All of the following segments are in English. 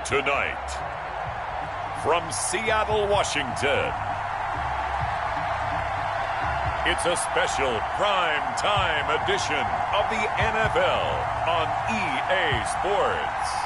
Tonight, from Seattle, Washington, it's a special prime time edition of the NFL on EA Sports.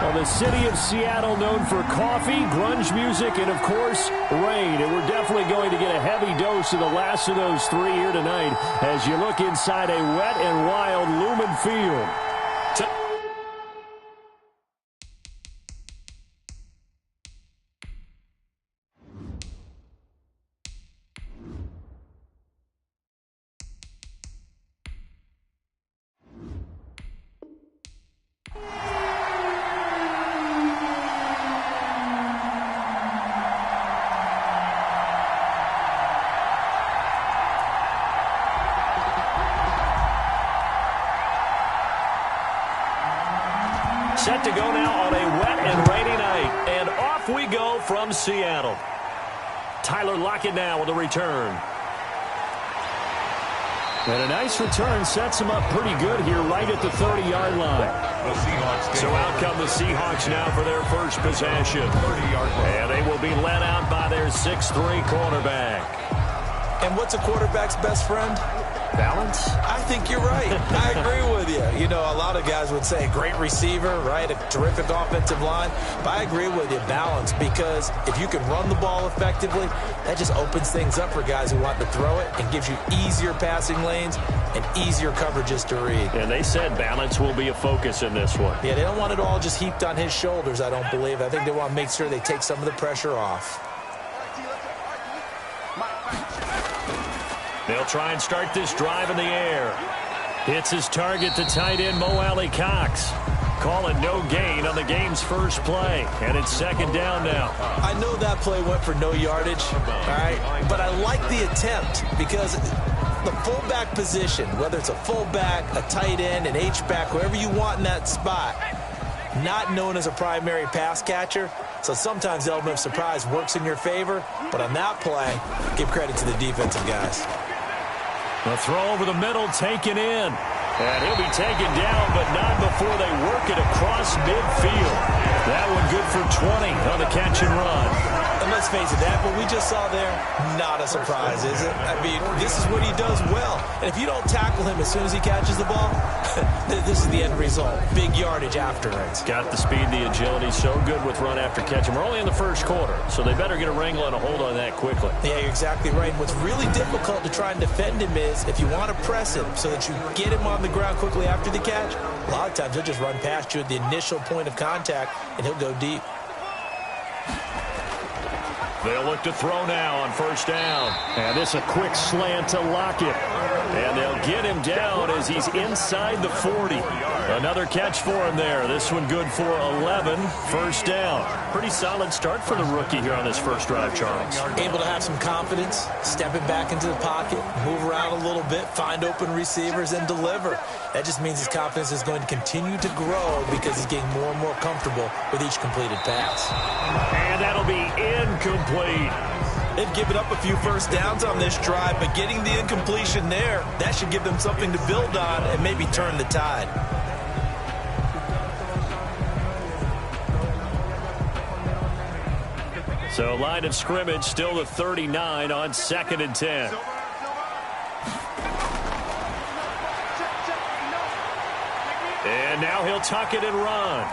Well, the city of Seattle known for coffee, grunge music, and, of course, rain. And we're definitely going to get a heavy dose of the last of those three here tonight as you look inside a wet and wild Lumen Field. Set to go now on a wet and rainy night. And off we go from Seattle. Tyler Lockett now with a return. And a nice return sets him up pretty good here right at the 30-yard line. So out come the Seahawks now for their first possession. And they will be led out by their 6'3 quarterback. And what's a quarterback's best friend? Balance? I think you're right. I agree with you. You know, a lot of guys would say great receiver, right? A terrific offensive line. But I agree with you, balance, because if you can run the ball effectively, that just opens things up for guys who want to throw it and gives you easier passing lanes and easier coverages to read. And they said balance will be a focus in this one. Yeah, they don't want it all just heaped on his shoulders, I don't believe. I think they want to make sure they take some of the pressure off. They'll try and start this drive in the air. Hits his target to tight end Mo Alley-Cox. Calling no gain on the game's first play. And it's second down now. I know that play went for no yardage, all right? But I like the attempt because the fullback position, whether it's a fullback, a tight end, an H-back, whoever you want in that spot, not known as a primary pass catcher. So sometimes the element of surprise works in your favor. But on that play, give credit to the defensive guys. The throw over the middle taken in. And he'll be taken down, but not before they work it across midfield. That one good for 20 on the catch and run. And let's face it, that what we just saw there, not a surprise, is it? I mean, this is what he does well. And if you don't tackle him as soon as he catches the ball, this is the end result. Big yardage after it. Got the speed, the agility, so good with run after catch. And we're only in the first quarter, so they better get a wrangle and a hold on that quickly. Yeah, you're exactly right. And what's really difficult to try and defend him is if you want to press him so that you get him on the ground quickly after the catch, a lot of times he'll just run past you at the initial point of contact, and he'll go deep. They'll look to throw now on first down. And this a quick slant to Lockett. And they'll get him down as he's inside the 40. Another catch for him there. This one good for 11. First down. Pretty solid start for the rookie here on this first drive, Charles. Able to have some confidence, stepping back into the pocket, move around a little bit, find open receivers, and deliver. That just means his confidence is going to continue to grow because he's getting more and more comfortable with each completed pass. And that'll be incomplete. They've given up a few first downs on this drive, but getting the incompletion there, that should give them something to build on and maybe turn the tide. So line of scrimmage still the 39 on 2nd and 10. And now he'll tuck it and run.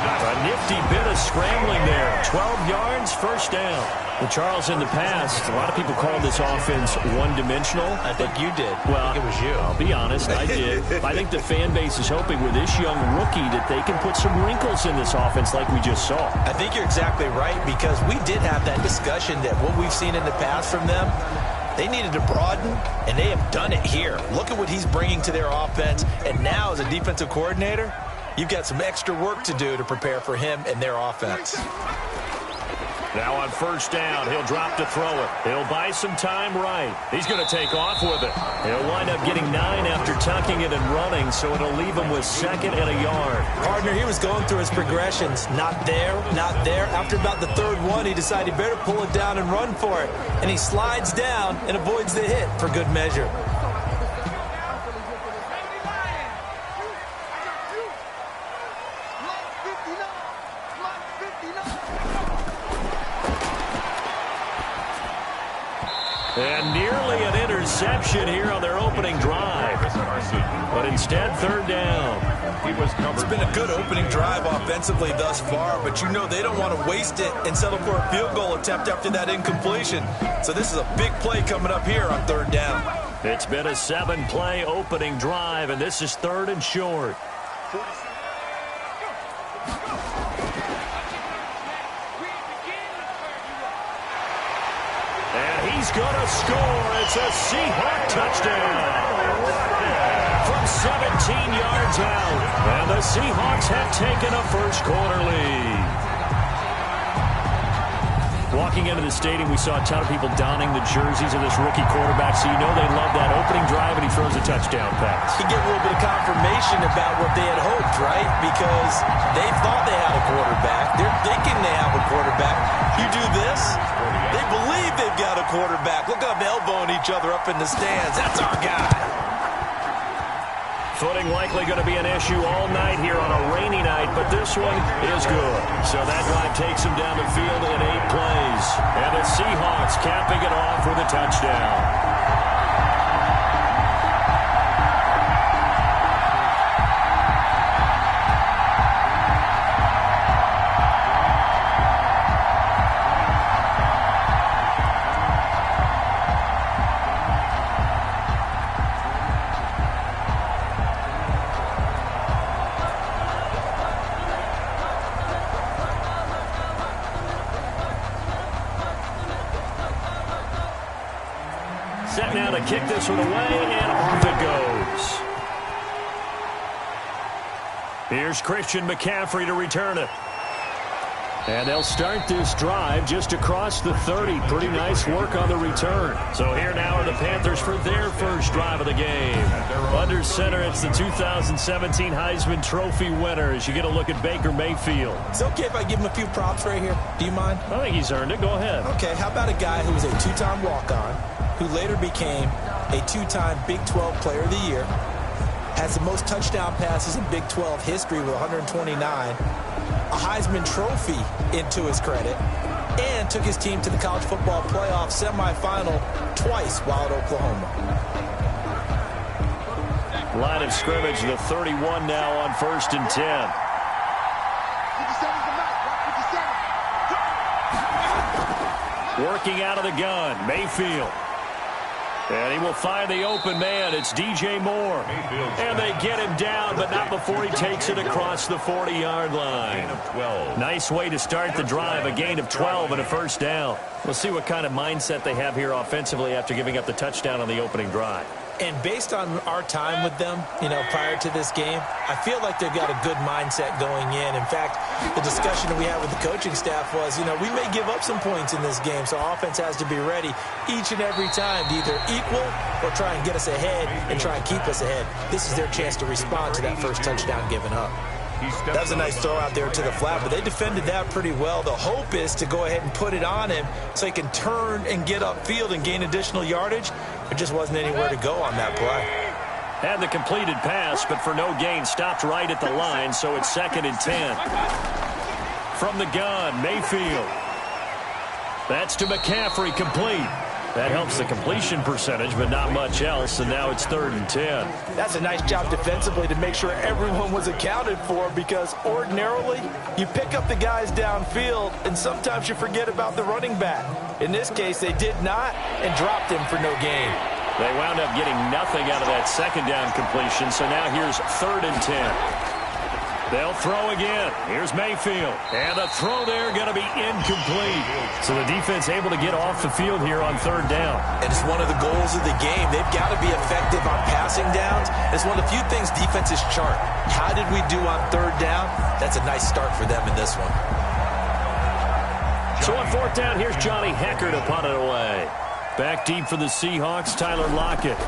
A nifty bit of scrambling there. 12 yards, first down. Well, Charles, in the past, a lot of people called this offense one-dimensional. I think you did. Well, I think it was you. I'll be honest, I did. I think the fan base is hoping with this young rookie that they can put some wrinkles in this offense like we just saw. I think you're exactly right because we did have that discussion that what we've seen in the past from them, they needed to broaden, and they have done it here. Look at what he's bringing to their offense, and now as a defensive coordinator, you've got some extra work to do to prepare for him and their offense. Now on first down, he'll drop to throw it. He'll buy some time right. He's going to take off with it. He'll wind up getting 9 after tucking it and running, so it'll leave him with 2nd and a yard. Partner, he was going through his progressions. Not there, not there. After about the 3rd one, he decided he better pull it down and run for it. And he slides down and avoids the hit for good measure. And nearly an interception here on their opening drive. But instead, 3rd down. It's been a good opening drive offensively thus far, but you know they don't want to waste it and settle for a field goal attempt after that incompletion. So this is a big play coming up here on 3rd down. It's been a 7-play opening drive, and this is 3rd and short. He's going to score. It's a Seahawks touchdown from 17 yards out. And the Seahawks have taken a first-quarter lead. Walking into the stadium, we saw a ton of people donning the jerseys of this rookie quarterback, so you know they love that opening drive, and he throws a touchdown pass. You get a little bit of confirmation about what they had hoped, right? Because they thought they had a quarterback. They're thinking they have a quarterback. You do this, they believe they've got a quarterback. Look up, elbowing each other up in the stands. That's our guy. Footing likely going to be an issue all night here on a rainy night, but this one is good. So that drive takes him down the field in 8 plays. And the Seahawks capping it off with a touchdown. Set now to kick this one away, and off it goes. Here's Christian McCaffrey to return it. And they'll start this drive just across the 30. Pretty nice work on the return. So here now are the Panthers for their first drive of the game. Under center, it's the 2017 Heisman Trophy winner as you get a look at Baker Mayfield. It's okay if I give him a few props right here. Do you mind? I think he's earned it. Go ahead. Okay, how about a guy who was a 2-time walk-on, who later became a 2-time Big 12 Player of the Year, has the most touchdown passes in Big 12 history with 129, a Heisman Trophy into his credit, and took his team to the college football playoff semifinal twice while at Oklahoma. Line of scrimmage, the 31 now on 1st and 10. Working out of the gun, Mayfield. And he will find the open man. It's DJ Moore. And they get him down, but not before he takes it across the 40-yard line. Nice way to start the drive. A gain of 12 and a first down. We'll see what kind of mindset they have here offensively after giving up the touchdown on the opening drive. And based on our time with them, you know, prior to this game, I feel like they've got a good mindset going in. In fact, the discussion that we had with the coaching staff was, you know, we may give up some points in this game, so offense has to be ready each and every time to either equal or try and get us ahead and try and keep us ahead. This is their chance to respond to that first touchdown given up. That was a nice throw out there to the flat, but they defended that pretty well. The hope is to go ahead and put it on him so he can turn and get upfield and gain additional yardage. There just wasn't anywhere to go on that play. And the completed pass, but for no gain, stopped right at the line, so it's 2nd and 10. From the gun, Mayfield. That's to McCaffrey, complete. That helps the completion percentage, but not much else, and now it's 3rd and 10. That's a nice job defensively to make sure everyone was accounted for, because ordinarily you pick up the guys downfield, and sometimes you forget about the running back. In this case, they did not and dropped him for no gain. They wound up getting nothing out of that 2nd down completion, so now here's 3rd and 10. They'll throw again. Here's Mayfield. And the throw there going to be incomplete. So the defense able to get off the field here on 3rd down. And it's one of the goals of the game. They've got to be effective on passing downs. It's one of the few things defenses chart. How did we do on 3rd down? That's a nice start for them in this one. So on 4th down, here's Johnny Hecker to punt it away. Back deep for the Seahawks, Tyler Lockett.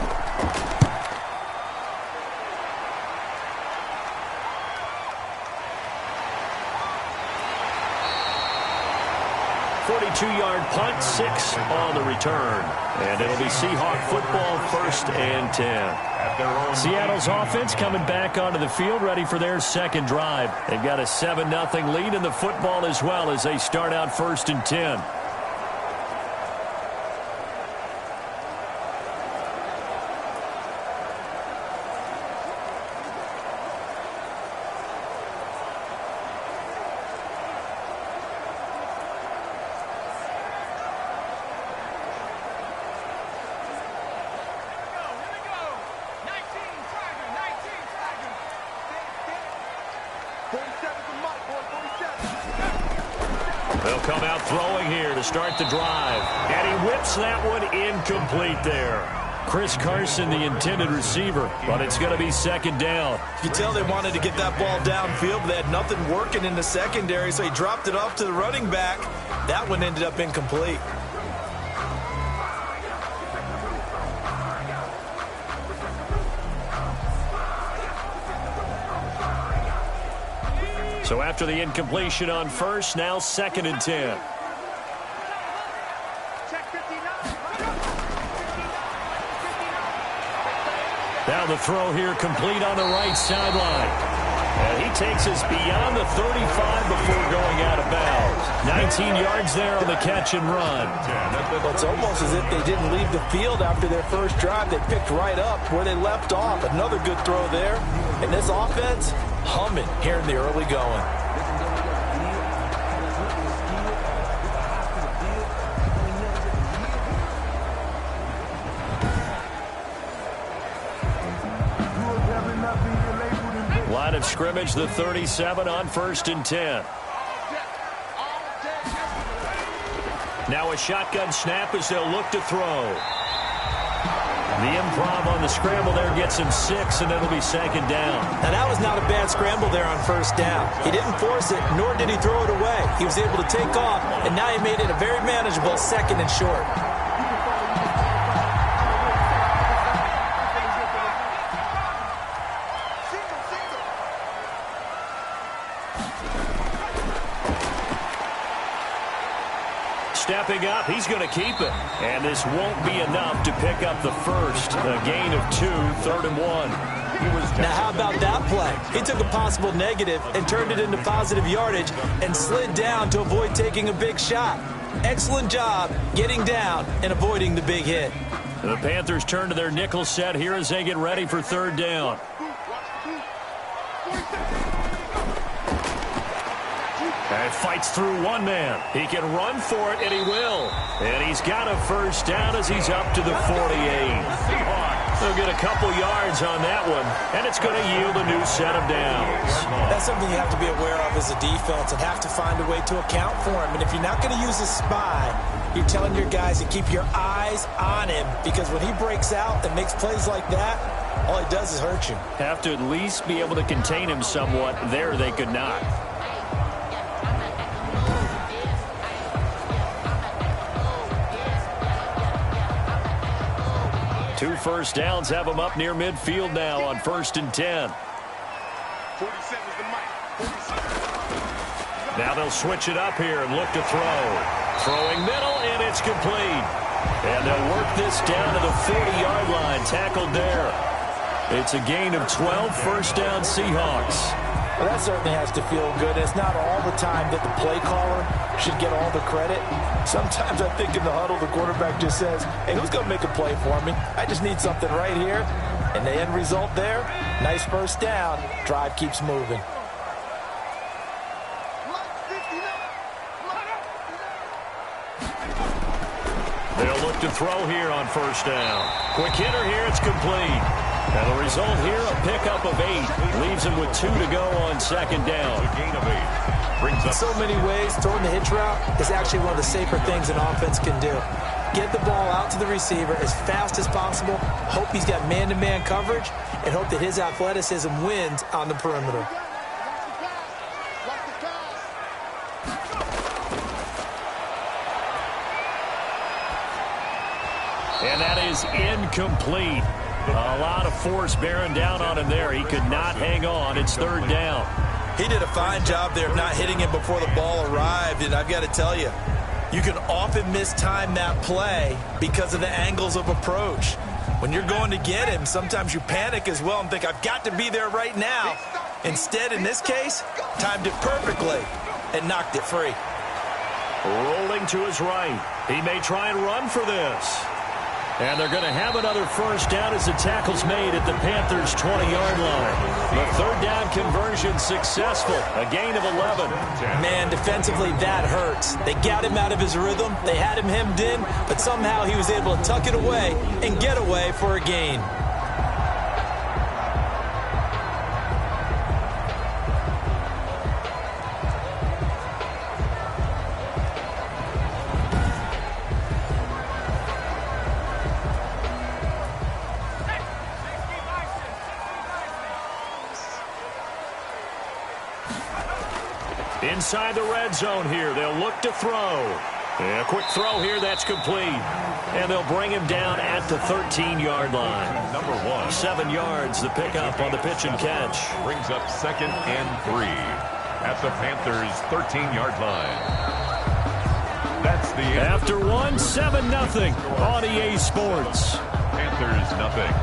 42-yard punt, 6 on the return. And it'll be Seahawk football, 1st and 10. Seattle's offense coming back onto the field, ready for their second drive. They've got a 7-0 lead in the football as well as they start out 1st and 10. They'll come out throwing here to start the drive. And he whips that one incomplete there. Chris Carson, the intended receiver, but it's going to be 2nd down. You can tell they wanted to get that ball downfield, but they had nothing working in the secondary, so he dropped it off to the running back. That one ended up incomplete. So after the incompletion on 1st, now 2nd and 10. Now the throw here complete on the right sideline. And he takes us beyond the 35 before going out of bounds. 19 yards there on the catch and run. Well, it's almost as if they didn't leave the field after their first drive. They picked right up where they left off. Another good throw there. And this offense, humming here in the early going. Line of scrimmage, the 37 on 1st and 10. Now a shotgun snap as they'll look to throw. The improv on the scramble there gets him 6, and it'll be 2nd down. Now, that was not a bad scramble there on 1st down. He didn't force it, nor did he throw it away. He was able to take off, and now he made it a very manageable 2nd and short. Stepping up, he's going to keep it. And this won't be enough to pick up the first. A gain of 2, 3rd and 1. Now, how about that play? He took a possible negative and turned it into positive yardage and slid down to avoid taking a big shot. Excellent job getting down and avoiding the big hit. The Panthers turn to their nickel set here as they get ready for 3rd down. And fights through one man. He can run for it, and he will. And he's got a 1st down as he's up to the 48. They'll get a couple yards on that one, and it's going to yield a new set of downs. That's something you have to be aware of as a defense and have to find a way to account for him. And if you're not going to use a spy, you're telling your guys to keep your eyes on him, because when he breaks out and makes plays like that, all he does is hurt you. Have to at least be able to contain him somewhat. There they could not. 2 first downs have them up near midfield now on 1st and 10. Now they'll switch it up here and look to throw. Throwing middle, and it's complete. And they'll work this down to the 40-yard line. Tackled there. It's a gain of 12, 1st down Seahawks. Well, that certainly has to feel good. It's not all the time that the play caller should get all the credit. Sometimes I think in the huddle, the quarterback just says, hey, who's going to make a play for me? I just need something right here. And the end result there, nice 1st down. Drive keeps moving. They'll look to throw here on 1st down. Quick hitter here, it's complete. And the result here, a pickup of 8. Leaves him with 2 to go on 2nd down. A gain of 8. Brings In up so many ways, throwing the hitch route is actually one of the safer things an offense can do. Get the ball out to the receiver as fast as possible. Hope he's got man-to-man coverage, and hope that his athleticism wins on the perimeter. And that is incomplete. A lot of force bearing down on him there. He could not hang on. It's 3rd down. He did a fine job there of not hitting him before the ball arrived, and I've got to tell you, You can often mistime that play because of the angles of approach. When you're going to get him, sometimes you panic as well and think, I've got to be there right now. Instead, in this case, timed it perfectly and knocked it free. Rolling to his right. He may try and run for this. And they're going to have another first down as the tackle's made at the Panthers' 20-yard line. The third down conversion successful. A gain of 11. Man, defensively, that hurts. They got him out of his rhythm. They had him hemmed in, but somehow he was able to tuck it away and get away for a gain. Inside the red zone here, they'll look to throw. And a quick throw here, that's complete. And they'll bring him down at the 13-yard line. Number 1. 7 yards, the pickup on the pitch and catch. Brings up 2nd and 3 at the Panthers' 13-yard line. That's the end. After 1, 7-0 on EA Sports. Panthers nothing.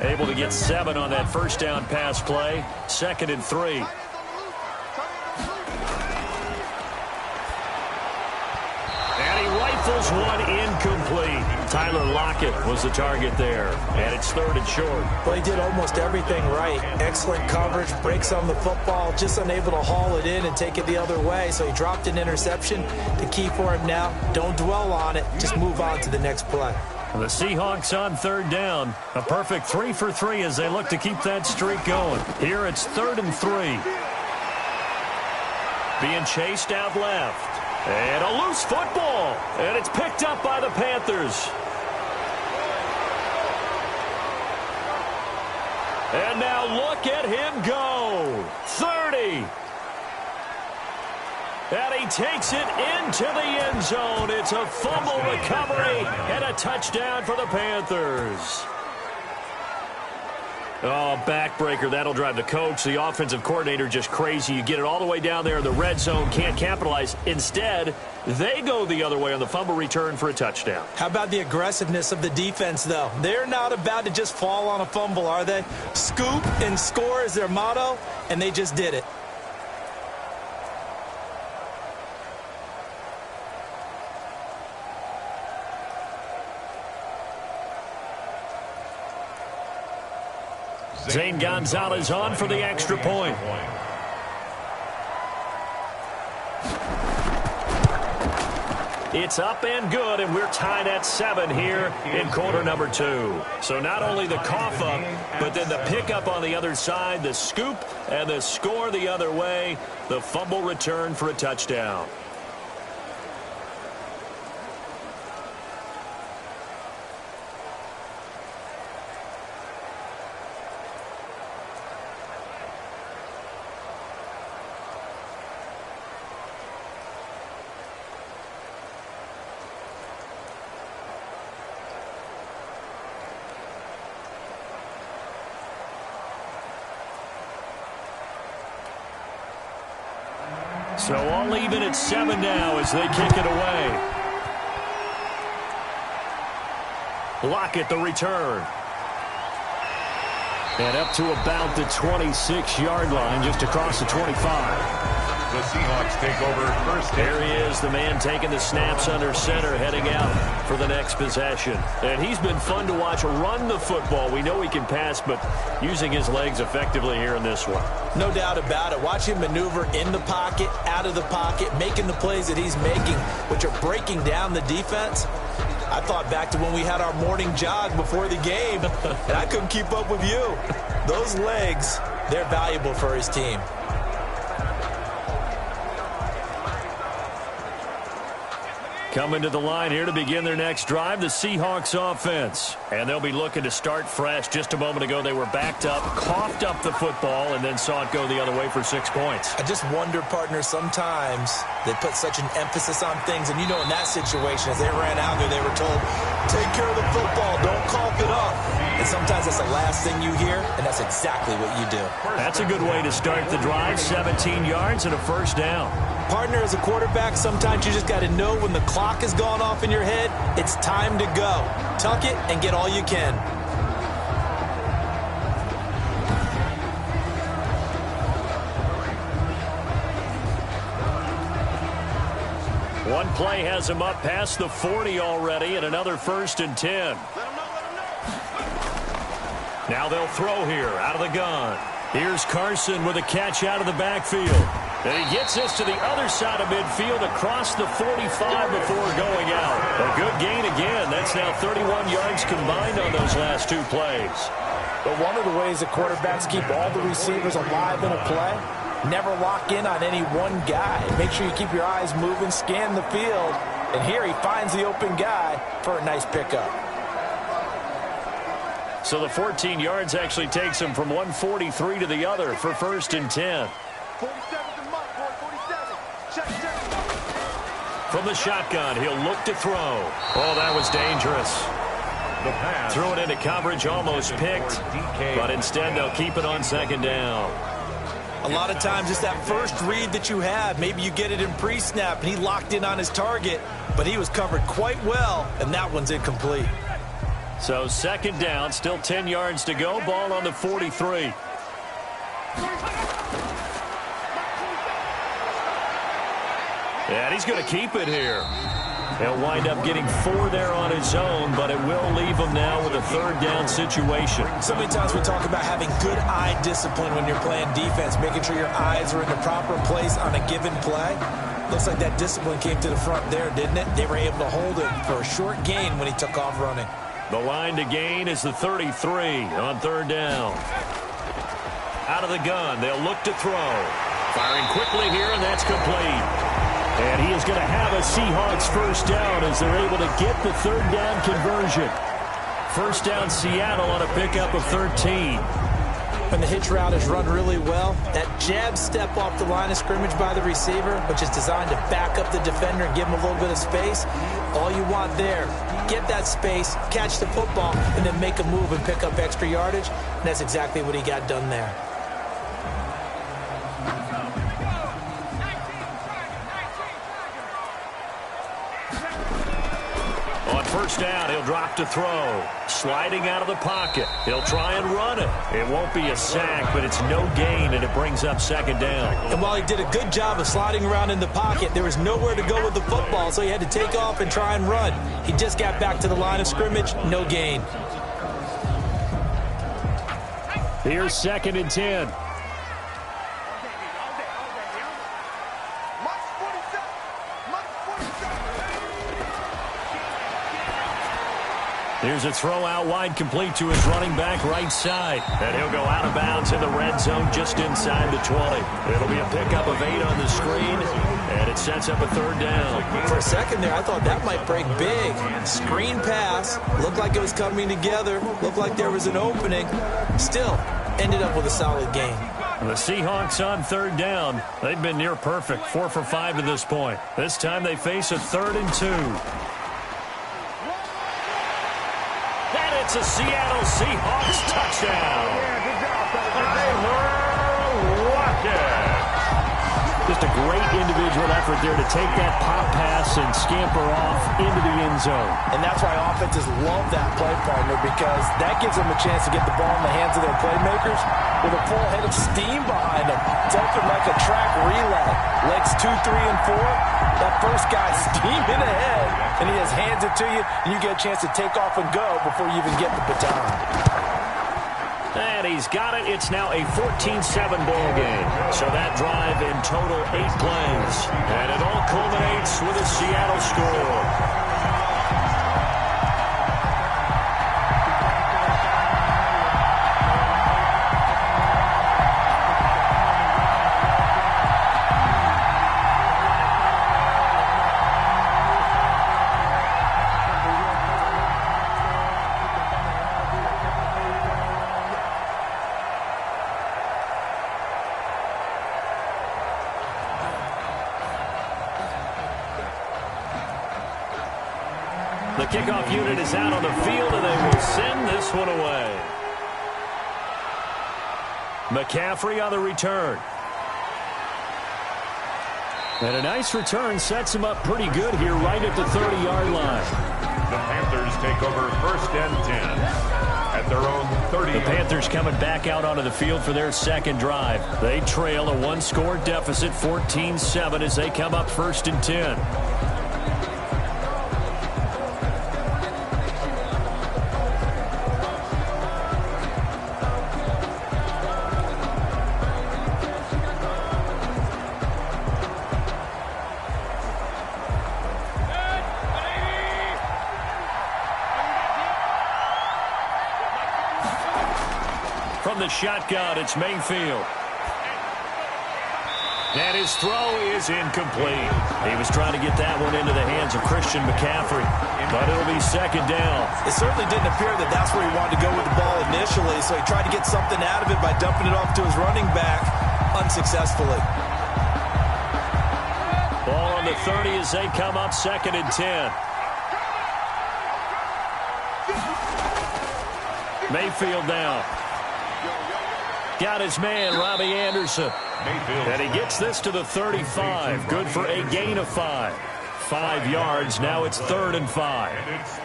Able to get 7 on that first down pass play. 2nd and 3. And he rifles one incomplete. Tyler Lockett was the target there. And it's 3rd and short. Well, he did almost everything right. Excellent coverage, breaks on the football, just unable to haul it in and take it the other way. So he dropped an interception. The key for him now, don't dwell on it. Just move on to the next play. The Seahawks on 3rd down. A perfect 3 for 3 as they look to keep that streak going. Here it's 3rd and 3. Being chased out left. And a loose football. And it's picked up by the Panthers. And now look at him go. 30. And he takes it into the end zone. It's a fumble recovery and a touchdown for the Panthers. Oh, backbreaker. That'll drive the coach, the offensive coordinator, just crazy. You get it all the way down there in the red zone, can't capitalize. Instead, they go the other way on the fumble return for a touchdown. How about the aggressiveness of the defense, though? They're not about to just fall on a fumble, are they? Scoop and score is their motto, and they just did it. Zane Gonzalez on for the extra point. It's up and good, and we're tied at 7 here in quarter number 2. So not only the cough up, but then the pickup on the other side, the scoop, and the score the other way, the fumble return for a touchdown. So all even at 7 now as they kick it away. Lockett the return. And up to about the 26-yard line, just across the 25. The Seahawks take over first. There he is, the man taking the snaps under center, heading out for the next possession. And he's been fun to watch run the football. We know he can pass, but using his legs effectively here in this one. No doubt about it. Watch him maneuver in the pocket, out of the pocket, making the plays that he's making, which are breaking down the defense. I thought back to when we had our morning jog before the game, and I couldn't keep up with you. Those legs, they're valuable for his team. Coming to the line here to begin their next drive, the Seahawks offense. And they'll be looking to start fresh. Just a moment ago, they were backed up, coughed up the football, and then saw it go the other way for 6 points. I just wonder, partner, sometimes they put such an emphasis on things. And, you know, in that situation, as they ran out there, they were told, take care of the football, don't cough it up. And sometimes that's the last thing you hear, and that's exactly what you do. That's a good way to start the drive, 17 yards and a first down. Partner, as a quarterback, sometimes you just got to know when the clock has gone off in your head, it's time to go. Tuck it and get all you can. One play has him up past the 40 already, and another 1st and 10. Now they'll throw here out of the gun. Here's Carson with a catch out of the backfield. And he gets this to the other side of midfield across the 45 before going out. A good gain again. That's now 31 yards combined on those last 2 plays. But one of the ways that quarterbacks keep all the receivers alive in a play, never lock in on any one guy. Make sure you keep your eyes moving, scan the field. And here he finds the open guy for a nice pickup. So the 14 yards actually takes him from 143 to the other for 1st and 10. From the shotgun, he'll look to throw. Oh, that was dangerous. The pass. Threw it into coverage, almost picked, but instead they'll keep it on 2nd down. A lot of times it's that first read that you have. Maybe you get it in pre-snap, and he locked in on his target, but he was covered quite well, and that one's incomplete. So 2nd down, still 10 yards to go. Ball on the 43. And he's going to keep it here. He'll wind up getting 4 there on his own, but it will leave him now with a 3rd down situation. So many times we talk about having good eye discipline when you're playing defense, making sure your eyes are in the proper place on a given play. Looks like that discipline came to the front there, didn't it? They were able to hold him for a short gain when he took off running. The line to gain is the 33 on 3rd down. Out of the gun, they'll look to throw. Firing quickly here, and that's complete. And he is going to have a Seahawks 1st down as they're able to get the 3rd down conversion. 1st down Seattle on a pickup of 13. When the hitch route is run really well, that jab step off the line of scrimmage by the receiver, which is designed to back up the defender and give him a little bit of space, all you want there, get that space, catch the football, and then make a move and pick up extra yardage. And that's exactly what he got done there. On 1st down, he'll drop to throw. Sliding out of the pocket. He'll try and run it. It won't be a sack, but it's no gain, and it brings up 2nd down. And while he did a good job of sliding around in the pocket, there was nowhere to go with the football, so he had to take off and try and run. He just got back to the line of scrimmage, no gain. Here's 2nd and 10. Here's a throw out wide, complete to his running back right side. And he'll go out of bounds in the red zone just inside the 20. It'll be a pickup of 8 on the screen, and it sets up a 3rd down. For a second there, I thought that might break big. Screen pass, looked like it was coming together, looked like there was an opening. Still, ended up with a solid gain. The Seahawks on 3rd down. They've been near perfect, 4 for 5 to this point. This time they face a 3rd and 2. It's a Seattle Seahawks touchdown. Just a great individual effort there to take that pop pass and scamper off into the end zone. And that's why offenses love that play, partner, because that gives them a chance to get the ball in the hands of their playmakers with a full head of steam behind them. It's open like a track relay. Legs 2, 3, and 4. That first guy steaming ahead, and he just hands it to you, and you get a chance to take off and go before you even get the baton. And he's got it. It's now a 14-7 ball game. So that drive in total 8 plays. And it all culminates with a Seattle score. The kickoff unit is out on the field, and they will send this one away. McCaffrey on the return. And a nice return sets him up pretty good here right at the 30-yard line. The Panthers take over 1st and 10 at their own 30. The Panthers coming back out onto the field for their second drive. They trail a one-score deficit, 14-7, as they come up 1st and 10. From the shotgun, it's Mayfield. And his throw is incomplete. He was trying to get that one into the hands of Christian McCaffrey, but it'll be 2nd down. It certainly didn't appear that that's where he wanted to go with the ball initially, so he tried to get something out of it by dumping it off to his running back unsuccessfully. Ball on the 30 as they come up 2nd and 10. Mayfield now. Got his man, Robbie Anderson. And he gets this to the 35. Good for a gain of 5. 5 yards. Now it's 3rd and 5.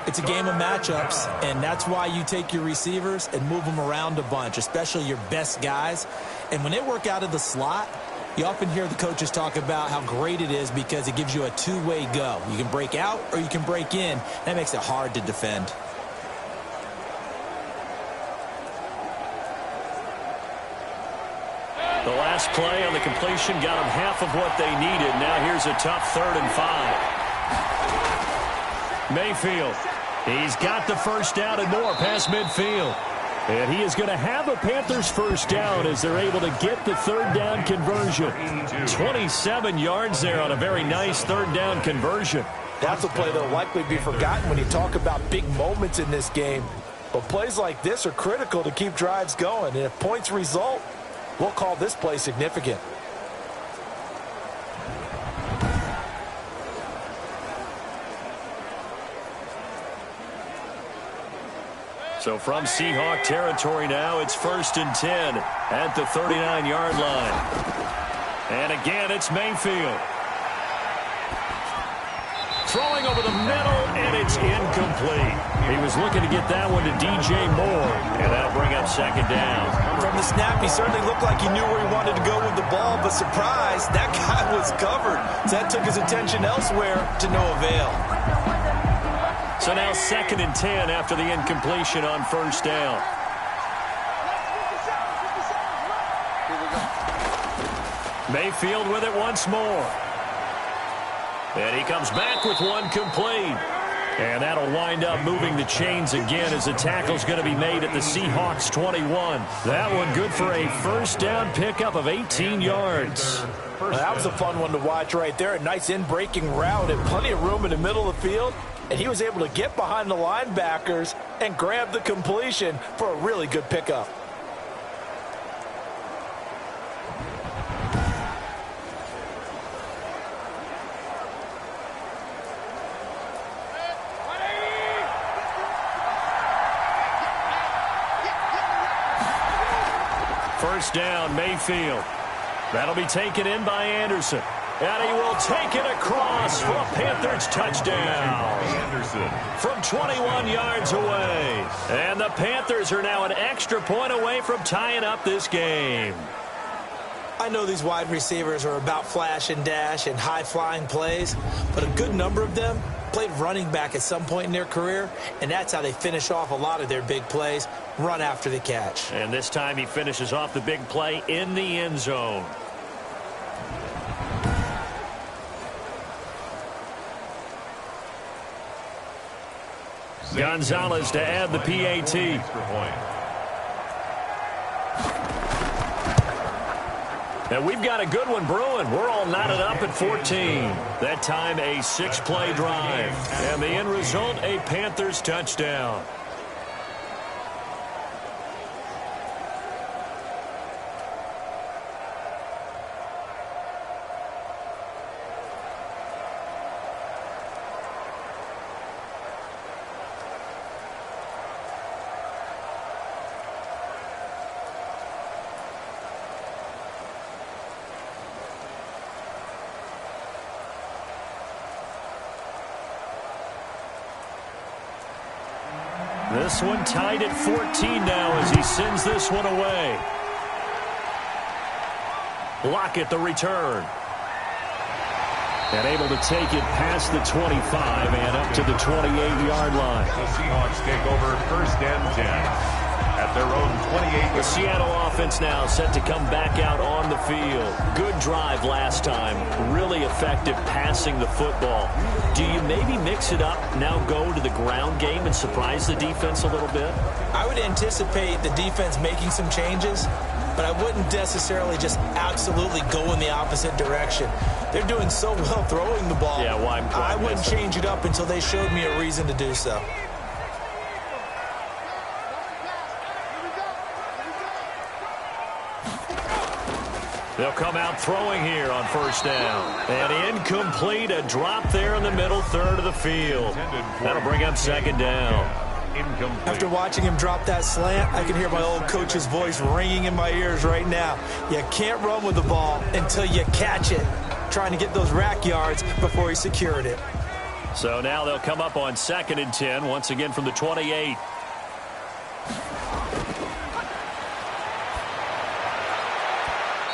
It's a game of matchups, and that's why you take your receivers and move them around a bunch, especially your best guys. And when they work out of the slot, you often hear the coaches talk about how great it is because it gives you a two-way go. You can break out or you can break in. That makes it hard to defend. The last play on the completion got them half of what they needed. Now here's a tough 3rd and 5. Mayfield, he's got the first down and more past midfield. And he is going to have a Panthers first down as they're able to get the 3rd down conversion. 27 yards there on a very nice 3rd down conversion. That's a play that will likely be forgotten when you talk about big moments in this game. But plays like this are critical to keep drives going. And if points result, we'll call this play significant. So from Seahawk territory now, it's 1st and 10 at the 39-yard line. And again, it's Mayfield. Throwing over the middle, and it's incomplete. He was looking to get that one to DJ Moore, and that'll bring up 2nd down. From the snap, he certainly looked like he knew where he wanted to go with the ball, but surprise, that guy was covered. So that took his attention elsewhere to no avail. So now 2nd and 10 after the incompletion on 1st down. Mayfield with it once more. And he comes back with one complete. And that'll wind up moving the chains again as the tackle's going to be made at the Seahawks 21. That one good for a first down pickup of 18 yards. Well, that was a fun one to watch right there. A nice in-breaking route and plenty of room in the middle of the field. And he was able to get behind the linebackers and grab the completion for a really good pickup. First down, Mayfield. That'll be taken in by Anderson. And he will take it across for a Panthers touchdown. Anderson. From 21 yards away. And the Panthers are now an extra point away from tying up this game. I know these wide receivers are about flash and dash and high-flying plays, but a good number of them played running back at some point in their career, and that's how they finish off a lot of their big plays, run after the catch. And this time he finishes off the big play in the end zone. Gonzalez to add the PAT. And we've got a good one brewing. We're all knotted up at 14. That time a 6-play drive. And the end result, a Panthers touchdown. This one tied at 14 now as he sends this one away. Lockett the return. And able to take it past the 25 and up to the 28-yard line. The Seahawks take over 1st and 10 at their own 28. The Seattle offense now set to come back out on the field. Good drive last time. Really effective passing the football. Do you maybe mix it up, now go to the ground game and surprise the defense a little bit? I would anticipate the defense making some changes, but I wouldn't necessarily just absolutely go in the opposite direction. They're doing so well throwing the ball. Yeah, why I wouldn't change it up until they showed me a reason to do so. They'll come out throwing here on 1st down. And incomplete, a drop there in the middle third of the field. That'll bring up 2nd down. After watching him drop that slant, I can hear my old coach's voice ringing in my ears right now. You can't run with the ball until you catch it. Trying to get those rack yards before he secured it. So now they'll come up on 2nd and 10, once again from the 28.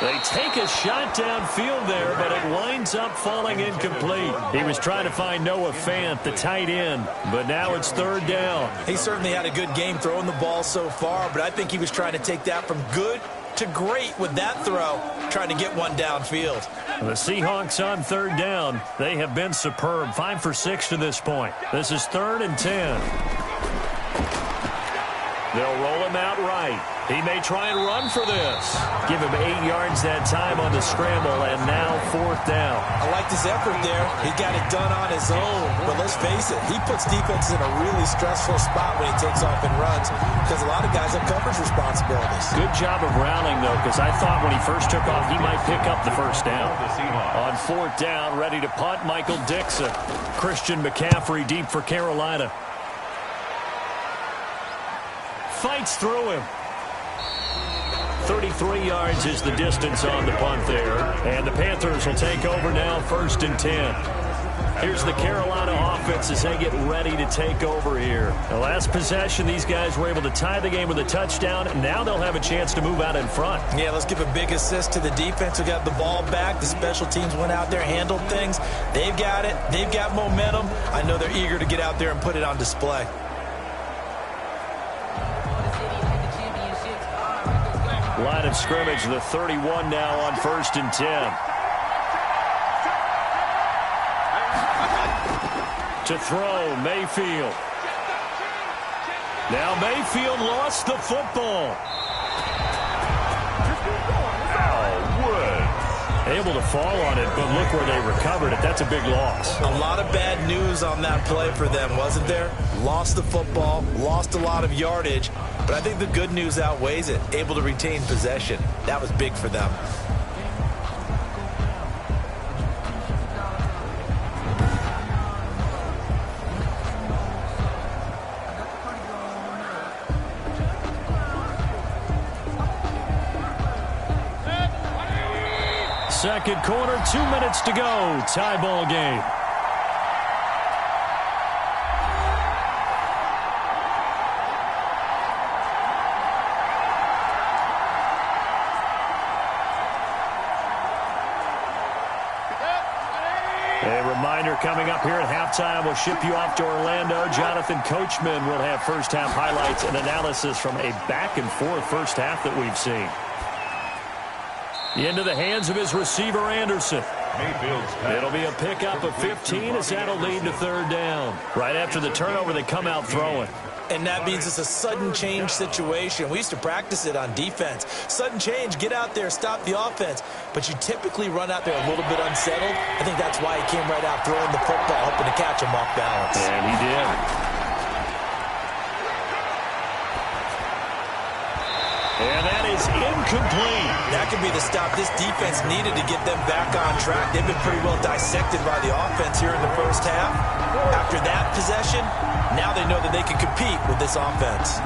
They take a shot downfield there, but it winds up falling incomplete. He was trying to find Noah Fant, the tight end, but now it's 3rd down. He certainly had a good game throwing the ball so far, but I think he was trying to take that from good to great with that throw, trying to get one downfield. The Seahawks on 3rd down. They have been superb, 5 for 6 to this point. This is 3rd and 10. They'll roll him out right. He may try and run for this. Give him 8 yards that time on the scramble, and now 4th down. I liked his effort there. He got it done on his own. But let's face it, he puts defenses in a really stressful spot when he takes off and runs because a lot of guys have coverage responsibilities. Good job of rallying, though, because I thought when he first took off, he might pick up the 1st down. On 4th down, ready to punt, Michael Dixon. Christian McCaffrey deep for Carolina. Fights through him. 33 yards is the distance on the punt there. And the Panthers will take over now 1st and 10. Here's the Carolina offense as they get ready to take over here. The last possession, these guys were able to tie the game with a touchdown. Now they'll have a chance to move out in front. Yeah, let's give a big assist to the defense who got the ball back. The special teams went out there, handled things. They've got it. They've got momentum. I know they're eager to get out there and put it on display. Line of scrimmage, the 31 now on 1st and 10. To throw, Mayfield. Now Mayfield lost the football. Able to fall on it, but look where they recovered it. That's a big loss. A lot of bad news on that play for them, wasn't there? Lost the football, lost a lot of yardage, but I think the good news outweighs it. Able to retain possession. That was big for them. Second quarter, 2 minutes to go. Tie ball game. A reminder coming up here at halftime. We'll ship you off to Orlando. Jonathan Coachman will have first half highlights and analysis from a back-and-forth first half that we've seen. Into the hands of his receiver, Anderson. It'll be a pickup of 15 as that'll lead to 3rd down. Right after the turnover, they come out throwing. And that means it's a sudden change situation. We used to practice it on defense. Sudden change, get out there, stop the offense. But you typically run out there a little bit unsettled. I think that's why he came right out throwing the football, hoping to catch him off balance. And he did. And that is incomplete. That could be the stop this defense needed to get them back on track. They've been pretty well dissected by the offense here in the first half. After that possession, now they know that they can compete with this offense.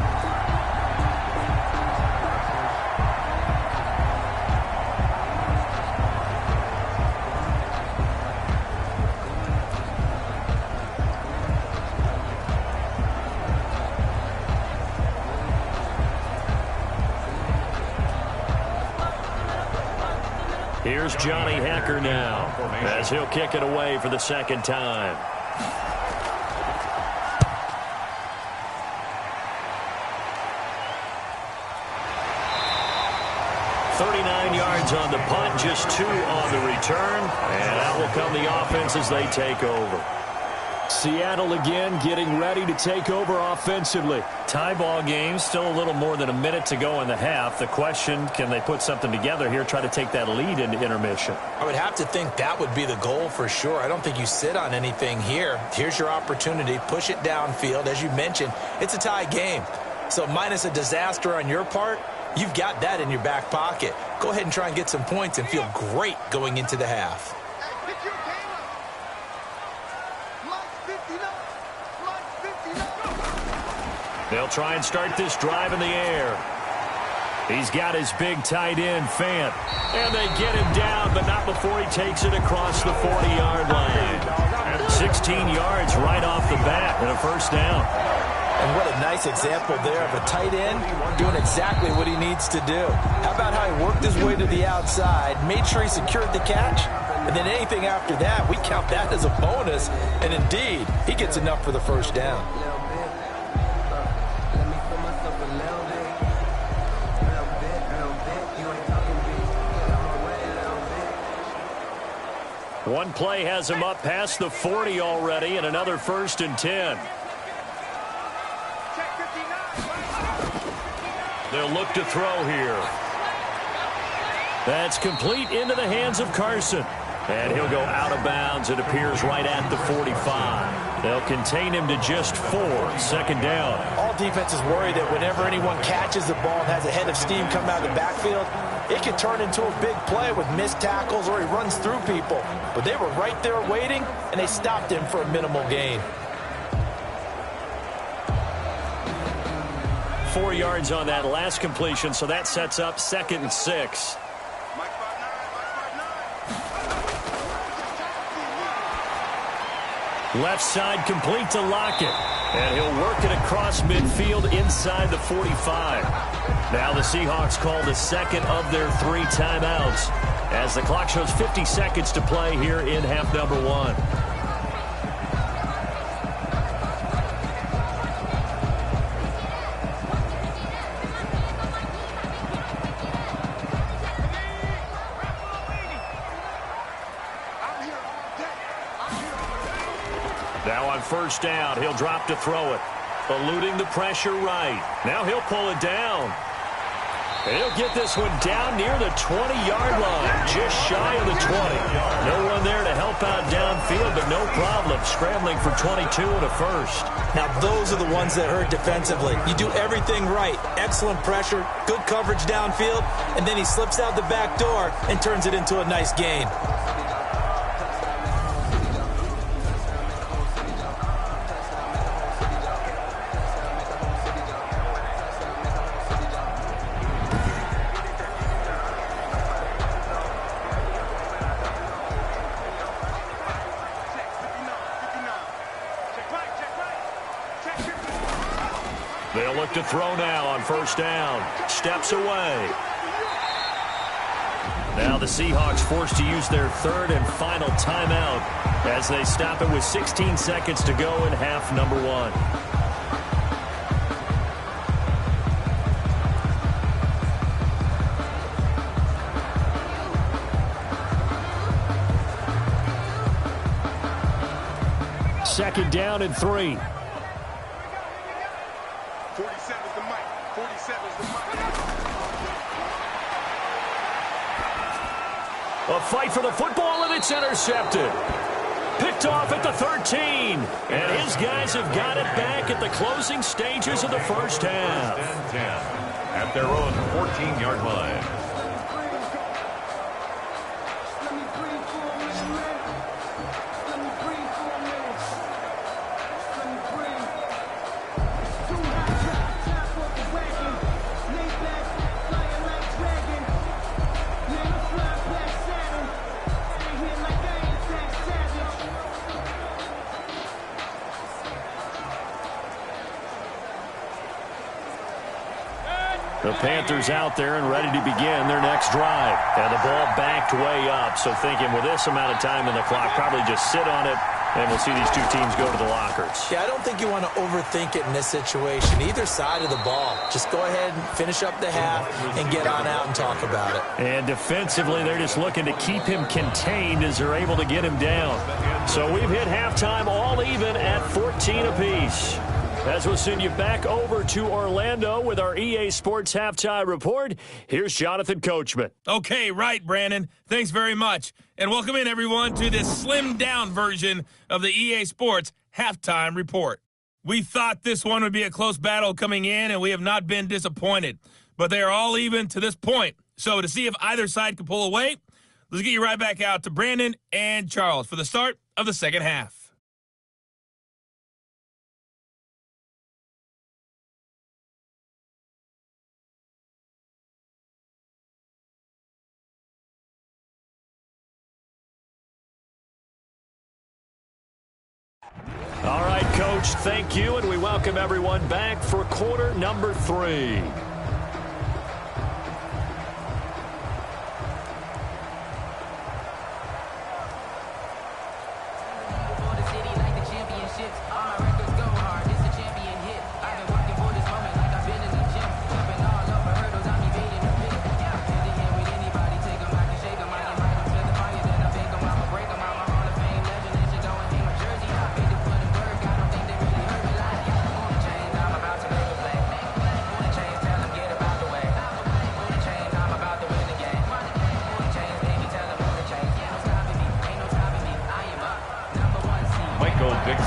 Here's Johnny Hacker now as he'll kick it away for the second time. 39 yards on the punt, just 2 on the return. And out will come the offense as they take over. Seattle again getting ready to take over offensively. Tie ball game, still a little more than a minute to go in the half. The question, can they put something together here, try to take that lead into intermission? I would have to think that would be the goal for sure. I don't think you sit on anything here. Here's your opportunity. Push it downfield. As you mentioned, it's a tie game. So minus a disaster on your part, you've got that in your back pocket. Go ahead and try and get some points and feel great going into the half. They'll try and start this drive in the air. He's got his big tight end, Fant. And they get him down, but not before he takes it across the 40-yard line. 16 yards right off the bat and a first down. And what a nice example there of a tight end doing exactly what he needs to do. How about how he worked his way to the outside, made sure he secured the catch, and then anything after that, we count that as a bonus. And indeed, he gets enough for the first down. One play has him up past the 40 already, and another 1st and 10. They'll look to throw here. That's complete into the hands of Carson. And he'll go out of bounds, it appears, right at the 45. They'll contain him to just 4. Second down. All defenses worry that whenever anyone catches the ball and has a head of steam coming out of the backfield, it can turn into a big play with missed tackles or he runs through people. But they were right there waiting, and they stopped him for a minimal gain. 4 yards on that last completion, so that sets up 2nd and 6. Left side complete to Lockett. And he'll work it across midfield inside the 45. Now the Seahawks call the second of their 3 timeouts as the clock shows 50 seconds to play here in half number 1. Now on first down, he'll drop to throw it. Eluding the pressure right. Now he'll pull it down. And he'll get this one down near the 20-yard line, just shy of the 20. No one there to help out downfield, but no problem. Scrambling for 22 and a first. Now those are the ones that hurt defensively. You do everything right. Excellent pressure, good coverage downfield, and then he slips out the back door and turns it into a nice gain. They'll look to throw now on first down. Steps away. Now the Seahawks forced to use their 3rd and final timeout as they stop it with 16 seconds to go in half number 1. Second down and 3. 47's the mic. 47's the mic. A fight for the football, and it's intercepted. Picked off at the 13. And his guys have got it back at the closing stages of the first half. 10 at their own 14-yard line. The Panthers out there and ready to begin their next drive. And the ball backed way up. So thinking with this amount of time in the clock, probably just sit on it, and we'll see these two teams go to the lockers. Yeah, I don't think you want to overthink it in this situation. Either side of the ball. Just go ahead and finish up the half and get on out and talk about it. And defensively, they're just looking to keep him contained as they're able to get him down. So we've hit halftime all even at 14 apiece. As we'll send you back over to Orlando with our EA Sports Halftime Report, here's Jonathan Coachman. Okay, right, Brandon. Thanks very much. And welcome in, everyone, to this slimmed-down version of the EA Sports Halftime Report. We thought this one would be a close battle coming in, and we have not been disappointed. But they are all even to this point. So to see if either side can pull away, let's get you right back out to Brandon and Charles for the start of the second half. All right, Coach, thank you, and we welcome everyone back for quarter number 3.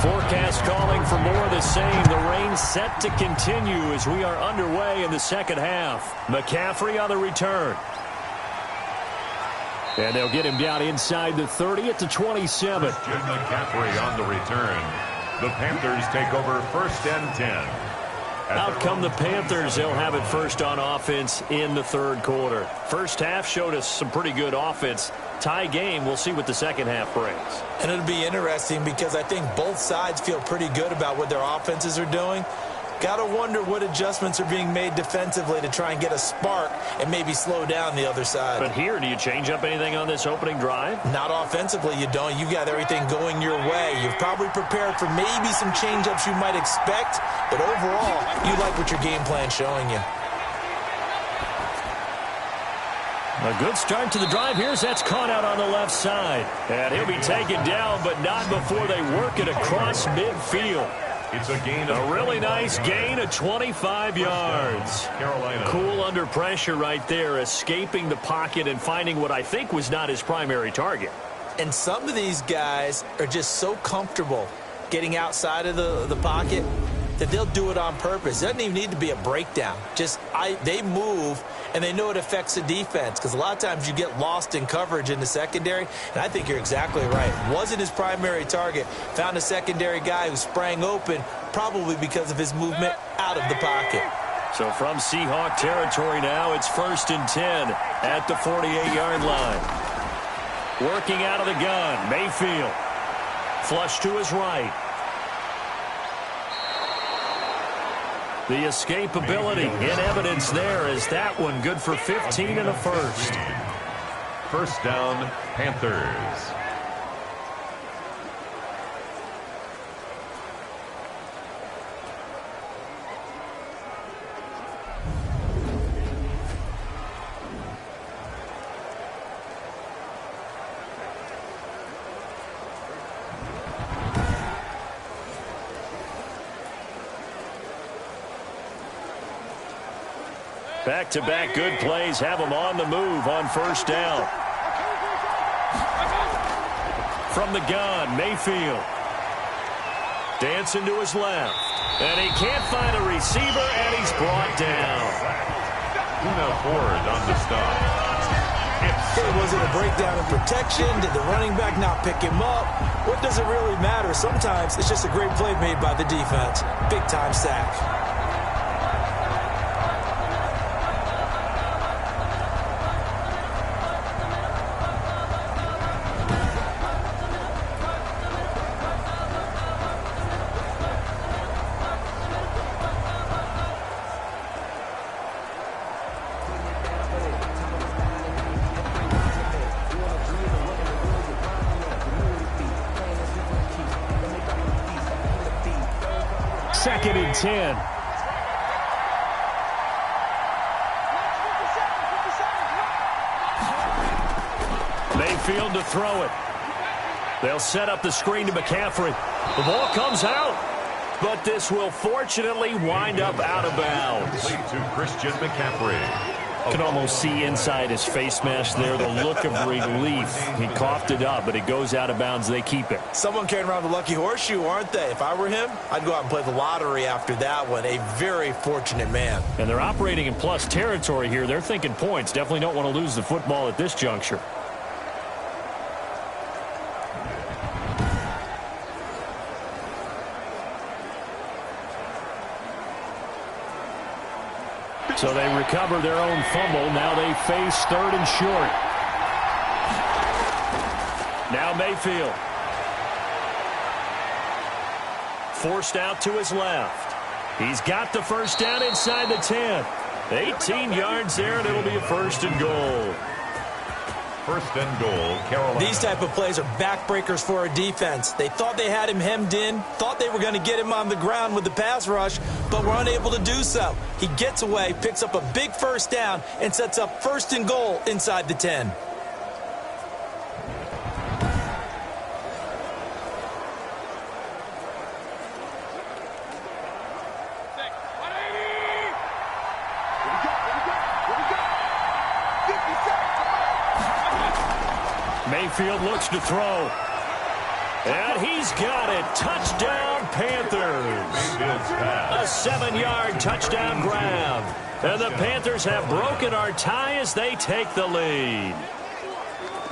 Forecast calling for more of the same. The rain set to continue as we are underway in the second half. McCaffrey on the return. And they'll get him down inside the 30 at the 27. Jim McCaffrey on the return. The Panthers take over first and 10. Out come the Panthers. They'll have it first on offense in the third quarter. First half showed us some pretty good offense. Tie game. We'll see what the second half brings. And it'll be interesting because I think both sides feel pretty good about what their offenses are doing. Got to wonder what adjustments are being made defensively to try and get a spark and maybe slow down the other side. But here, do you change up anything on this opening drive? Not offensively, you don't. You've got everything going your way. You've probably prepared for maybe some change-ups you might expect, but overall, you like what your game plan's showing you. A good start to the drive here as that's caught out on the left side. And he'll be taken down, but not before they work it across midfield. It's a gain of a really nice gain of 25 yards. Carolina. Cool under pressure right there, escaping the pocket and finding what I think was not his primary target. And some of these guys are just so comfortable getting outside of the pocket that they'll do it on purpose. It doesn't even need to be a breakdown. They move, and they know it affects the defense because a lot of times you get lost in coverage in the secondary, and I think you're exactly right. Wasn't his primary target. Found a secondary guy who sprang open, probably because of his movement out of the pocket. So from Seahawk territory now, it's first and 10 at the 48-yard line. Working out of the gun, Mayfield. Flush to his right. The escapability in evidence there is that one good for 15 and a first. First down, Panthers. Back-to-back good plays have them on the move on first down. From the gun, Mayfield. Dancing to his left. And he can't find a receiver, and he's brought down. Una Ford on the stop. Was it a breakdown in protection? Did the running back not pick him up? What does it really matter? Sometimes it's just a great play made by the defense. Big-time sack. 2nd and 10. Mayfield to throw it. They'll set up the screen to McCaffrey. The ball comes out, but this will fortunately wind up out of bounds. To Christian McCaffrey. You can almost see inside his face mask there the look of relief. He coughed it up, but it goes out of bounds. They keep it. Someone carrying around the lucky horseshoe, aren't they? If I were him, I'd go out and play the lottery after that one. A very fortunate man. And they're operating in plus territory here. They're thinking points. Definitely don't want to lose the football at this juncture. So they recover their own fumble. Now they face 3rd and short. Now Mayfield. Forced out to his left. He's got the first down inside the 10. 18 yards there, and it'll be a 1st and goal. 1st and goal, Carolina. These type of plays are backbreakers for a defense. They thought they had him hemmed in, thought they were going to get him on the ground with the pass rush, but were unable to do so. He gets away, picks up a big first down, and sets up 1st and goal inside the 10. Mayfield looks to throw. And he's got it. Touchdown, Panthers. A 7-yard touchdown grab. And the Panthers have broken our tie as they take the lead.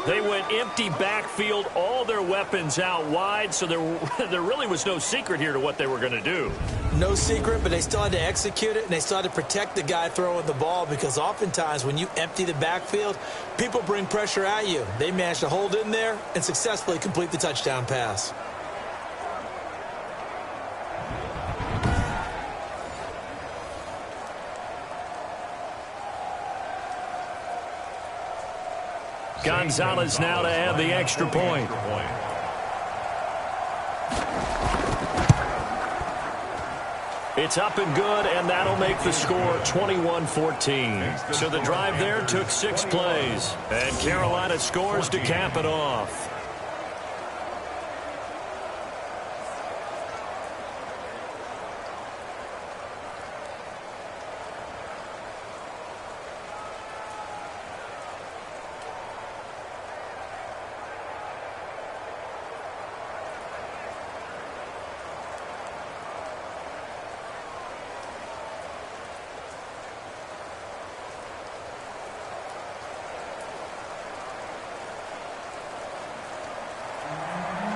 They went empty backfield, all their weapons out wide, so there really was no secret here to what they were going to do. No secret, but they still had to execute it, and they still had to protect the guy throwing the ball, because oftentimes when you empty the backfield, people bring pressure at you. They managed to hold in there and successfully complete the touchdown pass. Gonzalez now to add the extra point. It's up and good, and that'll make the score 21-14. So the drive there took 6 plays, and Carolina scores to cap it off.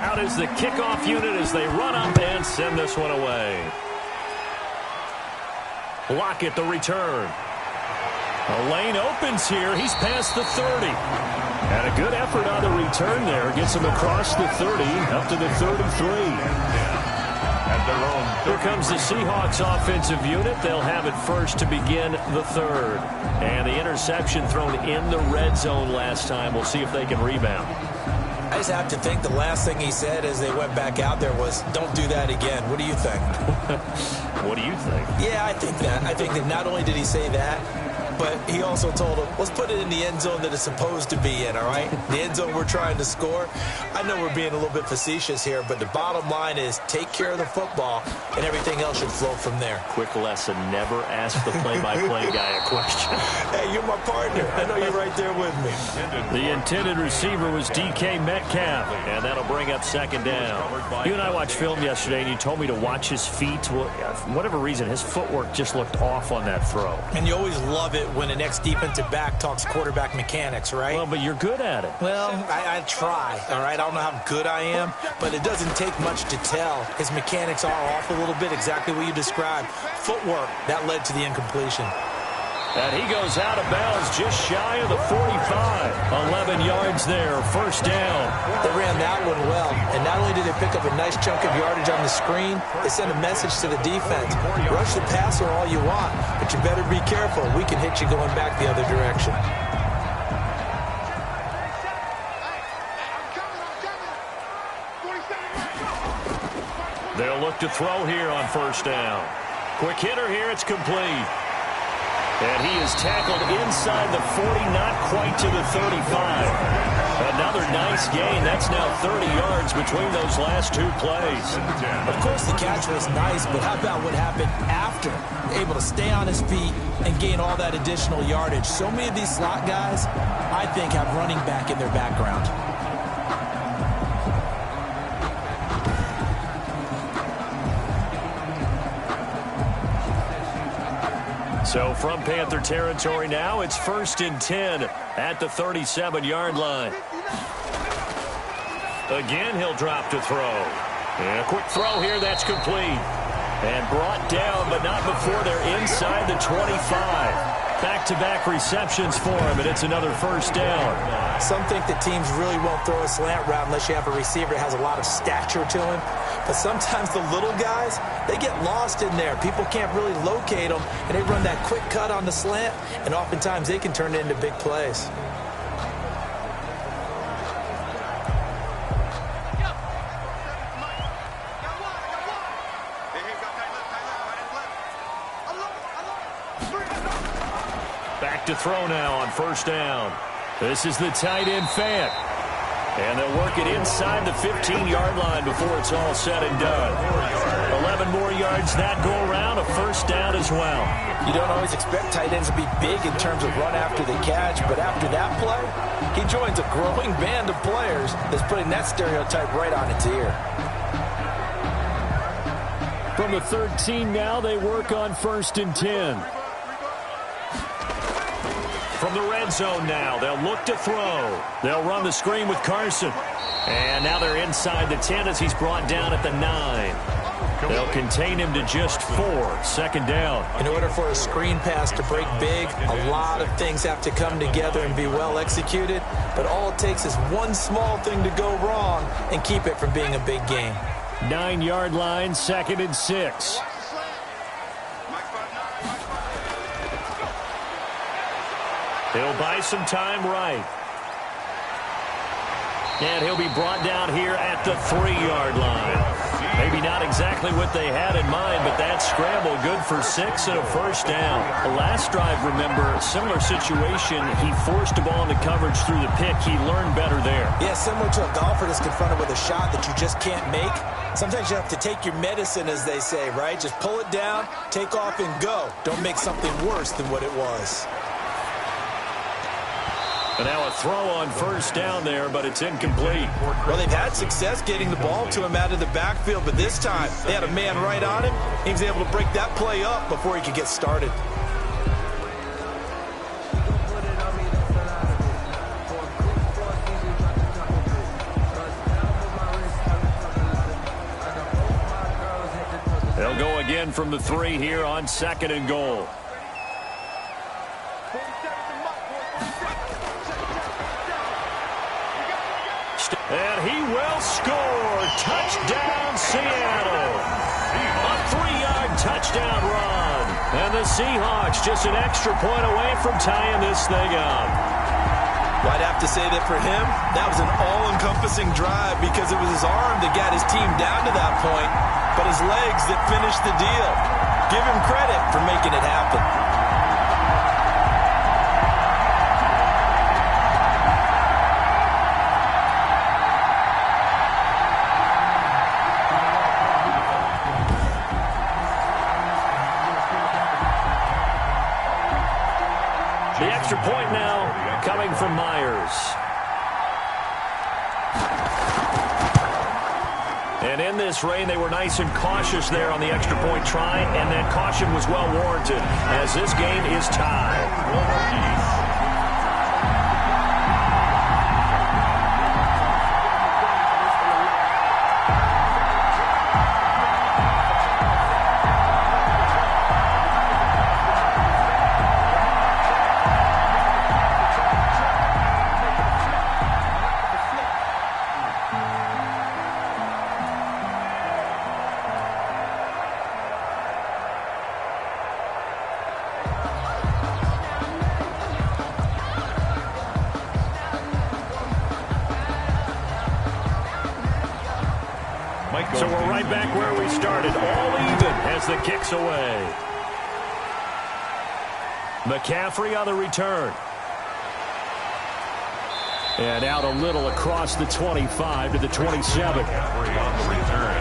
Out is the kickoff unit as they run up and send this one away. Lockett the return. A lane opens here. He's past the 30. And a good effort on the return there. Gets him across the 30 up to the 33. Here comes the Seahawks offensive unit. They'll have it first to begin the 3rd. And the interception thrown in the red zone last time. We'll see if they can rebound. I just have to think the last thing he said as they went back out there was, don't do that again. What do you think? What do you think? Yeah, I think that. I think that not only did he say that, but he also told him, let's put it in the end zone that it's supposed to be in, all right? The end zone we're trying to score. I know we're being a little bit facetious here, but the bottom line is take care of the football, and everything else should flow from there. Quick lesson, never ask the play-by-play guy a question. Hey, you're my partner. I know you're right there with me. The intended receiver was DK Metcalf, and that'll bring up 2nd down. You and I watched film yesterday, and you told me to watch his feet. Well, for whatever reason, his footwork just looked off on that throw. And you always love it when the next defensive back talks quarterback mechanics, right? Well, but you're good at it. Well, I try, all right? I don't know how good I am, but it doesn't take much to tell. His mechanics are off a little bit, exactly what you described. Footwork, that led to the incompletion. And he goes out of bounds just shy of the 45. 11 yards there, 1st down. They ran that one well, and not only did they pick up a nice chunk of yardage on the screen, they sent a message to the defense. Rush the passer all you want, but you better be careful. We can hit you going back the other direction. They'll look look to throw here on first down. Quick hitter here. It's complete. And he is tackled inside the 40, not quite to the 35. Another nice gain. That's now 30 yards between those last two plays. Of course, the catch was nice, but how about what happened after? Able to stay on his feet and gain all that additional yardage. So many of these slot guys, I think, have running back in their background. So from Panther territory now, it's 1st and 10 at the 37-yard line. Again, he'll drop to throw. And a quick throw here, that's complete. And brought down, but not before they're inside the 25. Back-to-back receptions for him, and it's another first down. Some think that teams really won't throw a slant route unless you have a receiver that has a lot of stature to him. But sometimes the little guys, they get lost in there. People can't really locate them, and they run that quick cut on the slant, and oftentimes they can turn it into big plays. Back to throw now on first down. This is the tight end Fant. And they'll work it inside the 15-yard line before it's all said and done. 11 more yards that go around, a first down as well. You don't always expect tight ends to be big in terms of run after the catch, but after that play, he joins a growing band of players that's putting that stereotype right on its ear. From the 13 now, they work on 1st and 10. From the red zone now, they'll look to throw. They'll run the screen with Carson. And now they're inside the 10 as he's brought down at the 9. They'll contain him to just 4. 2nd down. In order for a screen pass to break big, a lot of things have to come together and be well executed. But all it takes is one small thing to go wrong and keep it from being a big game. 9-yard line, 2nd and 6. He'll buy some time right. And he'll be brought down here at the 3-yard line. Maybe not exactly what they had in mind, but that scramble good for 6 and a first down. The last drive, remember, similar situation. He forced the ball into coverage through the pick. He learned better there. Yeah, similar to a golfer that's confronted with a shot that you just can't make. Sometimes you have to take your medicine, as they say, right? Just pull it down, take off, and go. Don't make something worse than what it was. And now a throw on first down there, but it's incomplete. Well, they've had success getting the ball to him out of the backfield, but this time they had a man right on him. He was able to break that play up before he could get started. They'll go again from the 3 here on 2nd and goal. And he will score. Touchdown, Seattle. A 3-yard touchdown run. And the Seahawks just an extra point away from tying this thing up. Well, I'd have to say that for him, that was an all-encompassing drive because it was his arm that got his team down to that point, but his legs that finished the deal. Give him credit for making it happen. The extra point now coming from Myers. And in this rain, they were nice and cautious there on the extra point try, and that caution was well warranted as this game is tied. So we're right back where we started, all even as the kick's away. McCaffrey on the return. And out a little across the 25 to the 27. McCaffrey on the return.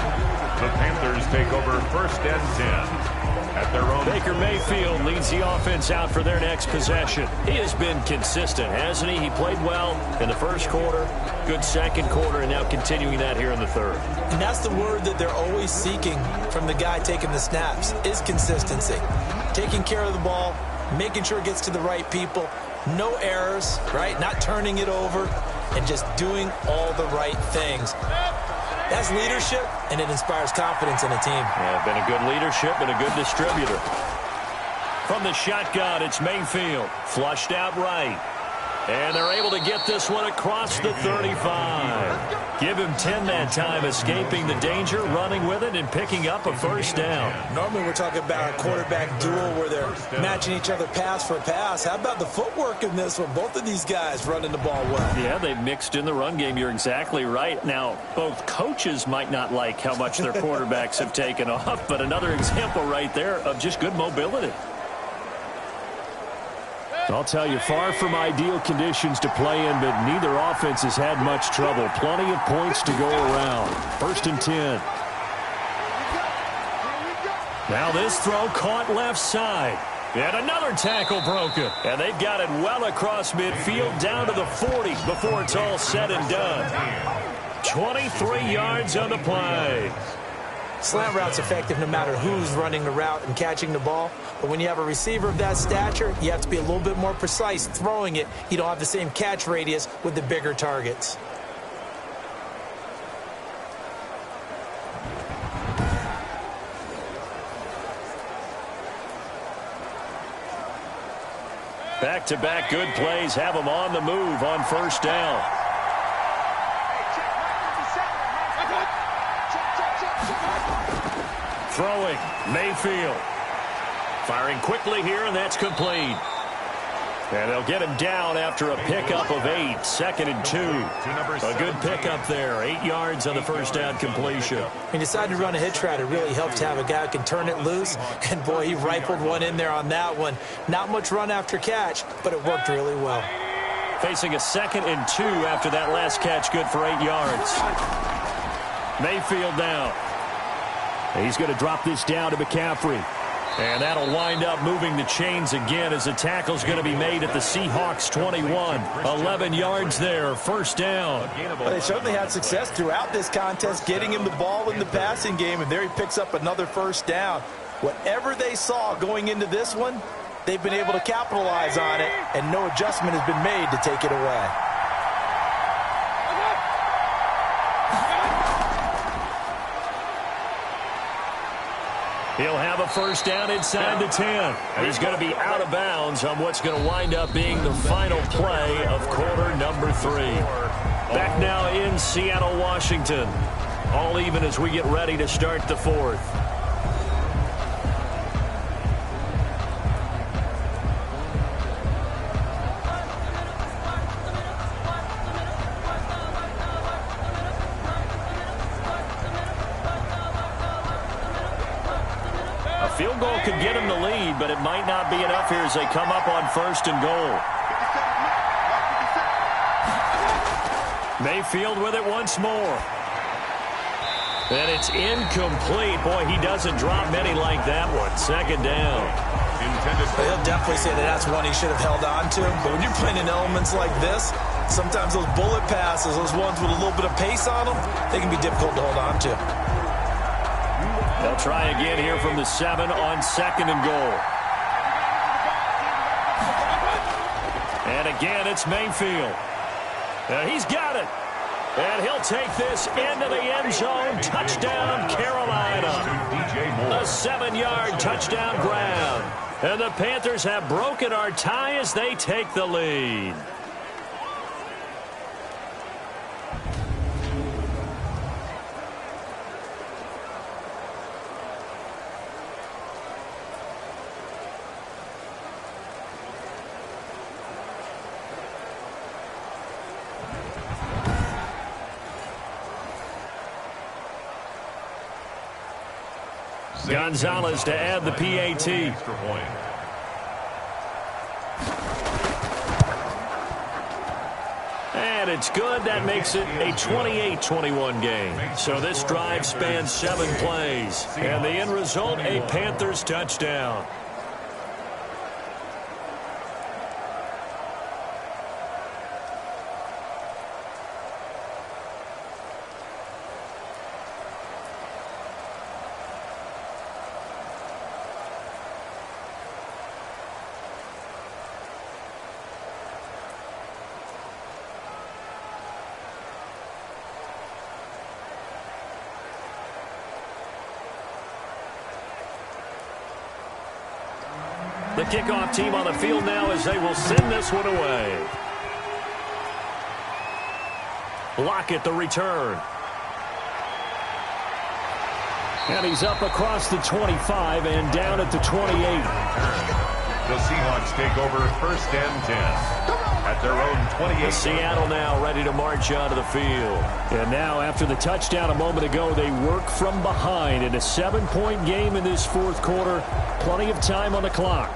The Panthers take over 1st and 10. At their own. Baker Mayfield leads the offense out for their next possession. He has been consistent, hasn't he? He played well in the first quarter, good second quarter, and now continuing that here in the third. And that's the word that they're always seeking from the guy taking the snaps, is consistency. Taking care of the ball, making sure it gets to the right people, no errors, right? Not turning it over, and just doing all the right things. That's leadership, and it inspires confidence in a team. Yeah, been a good leadership and a good distributor. From the shotgun, it's Mayfield. Flushed out right. And they're able to get this one across the 35. Give him 10 that time, escaping the danger, running with it, and picking up a first down. Normally we're talking about a quarterback duel where they're matching each other pass for pass. How about the footwork in this one? Both of these guys running the ball well. Yeah, they've mixed in the run game. You're exactly right. Now, both coaches might not like how much their quarterbacks have taken off, but another example right there of just good mobility. I'll tell you, far from ideal conditions to play in, but neither offense has had much trouble. Plenty of points to go around. 1st and 10. Now this throw caught left side. And another tackle broken. And they've got it well across midfield down to the 40 before it's all said and done. 23 yards on the play. Slant route's effective no matter who's running the route and catching the ball. But when you have a receiver of that stature, you have to be a little bit more precise throwing it. You don't have the same catch radius with the bigger targets. Back-to-back good plays have them on the move on first down. Throwing, Mayfield. Firing quickly here, and that's complete. And they'll get him down after a pickup of 8, 2nd and 2. A good pickup there, 8 yards on the first down completion. When you decide to run a hitch route, it really helps to have a guy who can turn it loose. And, boy, he rifled one in there on that one. Not much run after catch, but it worked really well. Facing a 2nd and 2 after that last catch, good for 8 yards. Mayfield now. He's going to drop this down to McCaffrey. And that'll wind up moving the chains again as the tackle's going to be made at the Seahawks 21. 11 yards there, first down. Well, they certainly had success throughout this contest, getting him the ball in the passing game, and there he picks up another first down. Whatever they saw going into this one, they've been able to capitalize on it, and no adjustment has been made to take it away. He'll have a first down inside the 10. He's going to be out of bounds on what's going to wind up being the final play of quarter number 3. Back now in Seattle, Washington. All even as we get ready to start the 4th. Field goal could get him the lead, but it might not be enough here as they come up on 1st and goal. Mayfield with it once more. And it's incomplete. Boy, he doesn't drop many like that one. 2nd down. He'll definitely say that that's one he should have held on to. But when you're playing in elements like this, sometimes those bullet passes, those ones with a little bit of pace on them, they can be difficult to hold on to. They'll try again here from the 7 on 2nd and goal. And again, it's Mayfield. He's got it. And he'll take this into the end zone. Touchdown, Carolina. A 7-yard touchdown grab. And the Panthers have broken our tie as they take the lead. Gonzalez to add the PAT. And it's good. That makes it a 28-21 game. So this drive spans 7 plays. And the end result, a Panthers touchdown. The kickoff team on the field now as they will send this one away. Lockett the return. And he's up across the 25 and down at the 28. The Seahawks take over 1st and 10 at their own 28. Seattle now ready to march onto the field. And now after the touchdown a moment ago, they work from behind in a 7-point game in this 4th quarter. Plenty of time on the clock.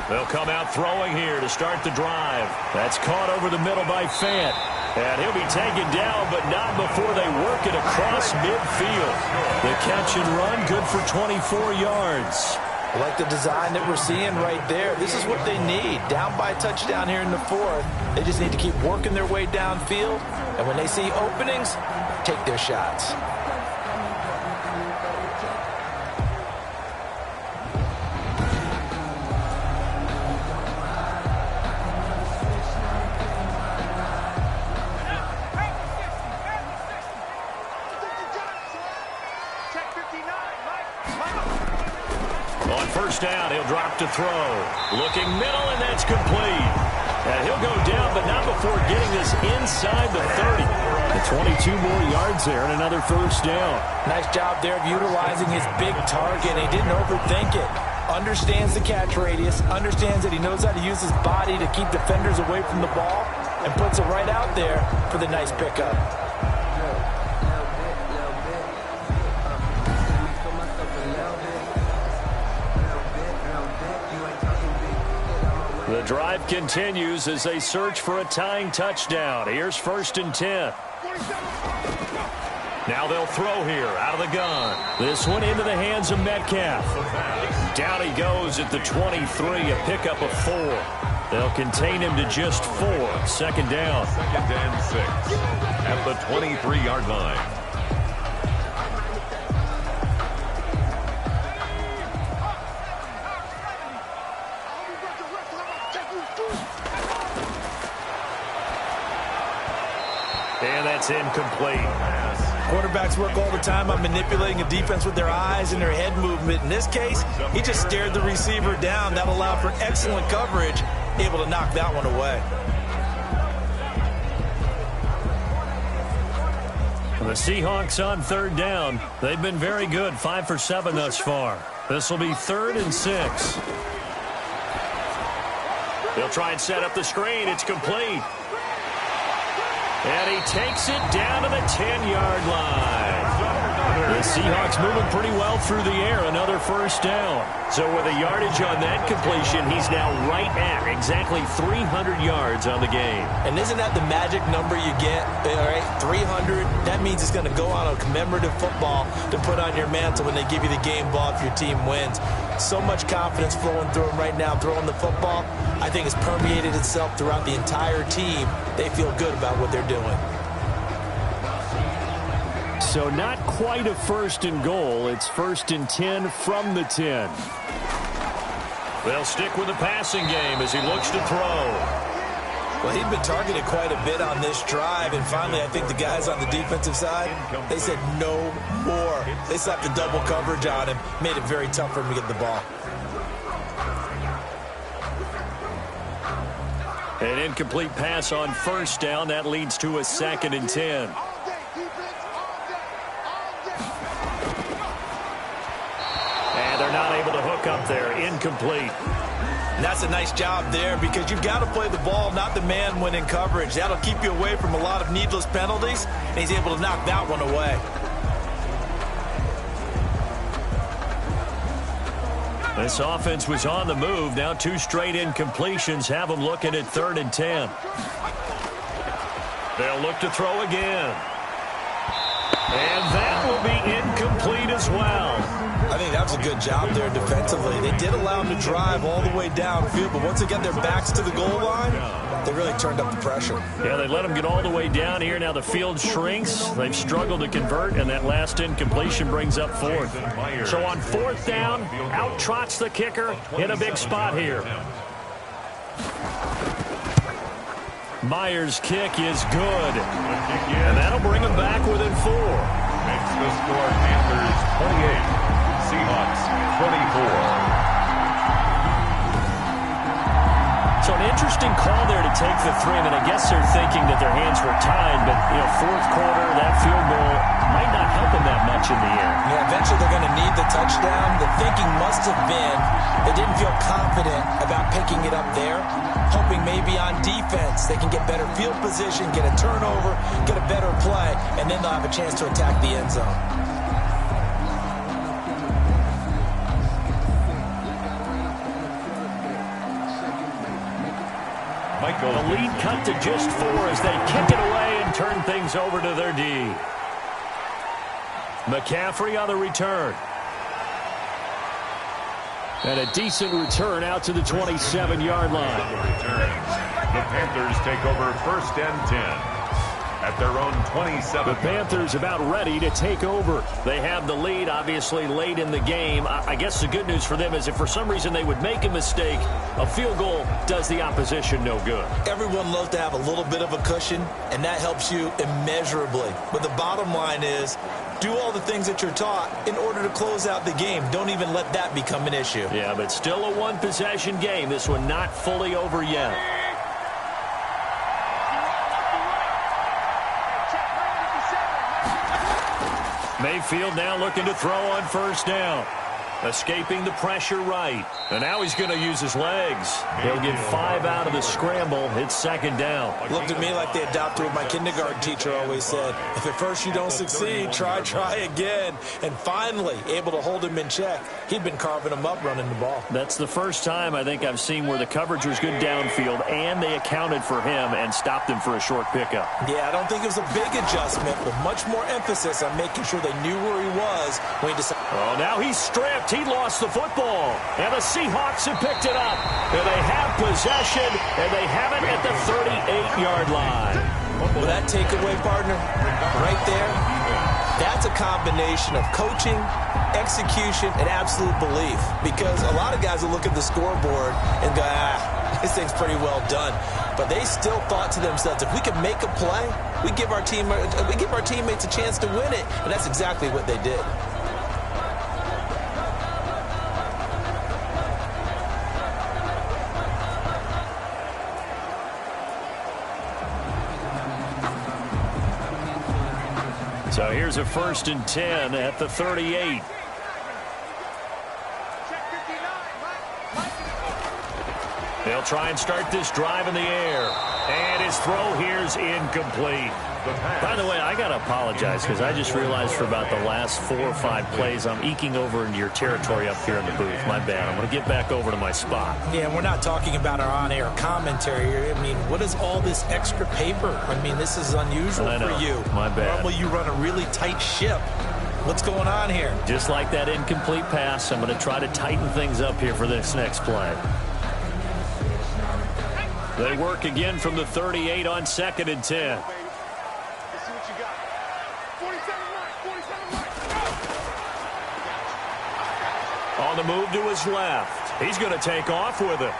They'll come out throwing here to start the drive. That's caught over the middle by Fant. And he'll be taken down, but not before they work it across midfield. The catch and run, good for 24 yards. I like the design that we're seeing right there. This is what they need. Down by a touchdown here in the 4th. They just need to keep working their way downfield. And when they see openings, take their shots. On 1st down, he'll drop to throw. Looking middle, and that's complete. And he'll go down, but not before getting this inside the 30. The 22 more yards there and another 1st down. Nice job there of utilizing his big target. He didn't overthink it. Understands the catch radius, understands that he knows how to use his body to keep defenders away from the ball, and puts it right out there for the nice pickup. The drive continues as they search for a tying touchdown. Here's 1st and 10. Now they'll throw here out of the gun. This one into the hands of Metcalf. Down he goes at the 23, a pickup of 4. They'll contain him to just 4. 2nd down. 2nd and 6 at the 23-yard line. And that's incomplete. Quarterbacks work all the time on manipulating a defense with their eyes and their head movement. In this case, he just stared the receiver down. That allowed for excellent coverage, able to knock that one away. The Seahawks on 3rd down. They've been very good, 5 for 7 thus far. This will be 3rd and 6. They'll try and set up the screen. It's complete. And he takes it down to the 10-yard line. The Seahawks moving pretty well through the air. Another 1st down. So with a yardage on that completion, he's now right at exactly 300 yards on the game. And isn't that the magic number you get? All right, 300. That means it's going to go on a commemorative football to put on your mantle when they give you the game ball if your team wins. So much confidence flowing through him right now, throwing the football. I think it's permeated itself throughout the entire team. They feel good about what they're doing. So not quite a 1st and goal. It's 1st and 10 from the 10. They'll stick with the passing game as he looks to throw. Well, he'd been targeted quite a bit on this drive, and finally I think the guys on the defensive side, they said no more. They slapped the double coverage on him, made it very tough for him to get the ball. An incomplete pass on 1st down. That leads to a 2nd and 10. back up there, incomplete. And that's a nice job there because you've got to play the ball, not the man when in coverage. That'll keep you away from a lot of needless penalties, and he's able to knock that one away. This offense was on the move. Now 2 straight incompletions have them looking at 3rd and 10. They'll look to throw again. And that will be incomplete as well. I think that was a good job there defensively. They did allow them to drive all the way downfield, but once they get their backs to the goal line, they really turned up the pressure. Yeah, they let them get all the way down here. Now the field shrinks. They've struggled to convert, and that last incompletion brings up 4th. So on 4th down, out trots the kicker in a big spot here. Myers' kick is good. And that'll bring them back within 4. Makes the score Panthers 28, Seahawks 24. So an interesting call there to take the 3. I mean, I guess they're thinking that their hands were tied, but, 4th quarter, that field goal might not help them that much in the end. Yeah, eventually they're going to need the touchdown. The thinking must have been they didn't feel confident about picking it up there, hoping maybe on defense they can get better field position, get a turnover, get a better play, and then they'll have a chance to attack the end zone. The lead cut to just 4 as they kick it away and turn things over to their D. McCaffrey on the return. And a decent return out to the 27-yard line. The Panthers take over 1st and 10 at their own 27. The Panthers about ready to take over. They have the lead, obviously, late in the game. I guess the good news for them is if for some reason they would make a mistake, a field goal does the opposition no good. Everyone loves to have a little bit of a cushion, and that helps you immeasurably. But the bottom line is, do all the things that you're taught in order to close out the game. Don't even let that become an issue. Yeah, but still a 1-possession game. This one not fully over yet. Mayfield now looking to throw on 1st down. Escaping the pressure right. And now he's going to use his legs. He'll get 5 out of the scramble. It's 2nd down. Looked to me like they adopted what my kindergarten teacher always said. If at first you don't succeed, try again. And finally, able to hold him in check. He'd been carving him up running the ball. That's the first time I think I've seen where the coverage was good downfield and they accounted for him and stopped him for a short pickup. Yeah, I don't think it was a big adjustment, but much more emphasis on making sure they knew where he was when he decided. Oh, now he's stripped. He lost the football. And the Seahawks have picked it up. And they have possession, and they have it at the 38-yard line. Well, that takeaway, partner, right there, that's a combination of coaching, execution, and absolute belief. Because a lot of guys will look at the scoreboard and go, this thing's pretty well done. But they still thought to themselves, if we can make a play, we give our teammates a chance to win it. And that's exactly what they did. So here's a 1st and 10 at the 38. They'll try and start this drive in the air. And his throw here's incomplete. By the way, I got to apologize because I just realized for about the last 4 or 5 plays, I'm eking over into your territory up here in the booth. My bad. I'm going to get back over to my spot. Yeah, we're not talking about our on-air commentary here. I mean, what is all this extra paper? I mean, this is unusual for you. My bad. Normally you run a really tight ship. What's going on here? Just like that incomplete pass, I'm going to try to tighten things up here for this next play. They work again from the 38 on 2nd and 10. On the move to his left. He's going to take off with it.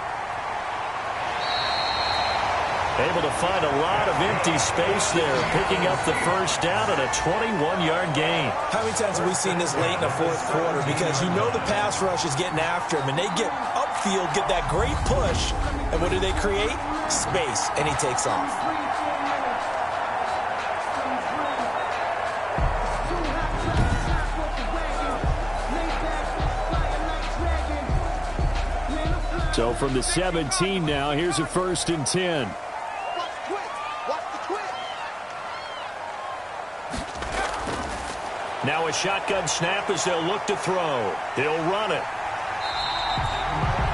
Able to find a lot of empty space there, picking up the 1st down at a 21-yard gain. How many times have we seen this late in the 4th quarter? Because you know the pass rush is getting after him, and they get upfield, get that great push, and what do they create? Space, and he takes off. So from the 17 now, here's a 1st and 10. Now a shotgun snap as they'll look to throw. He'll run it.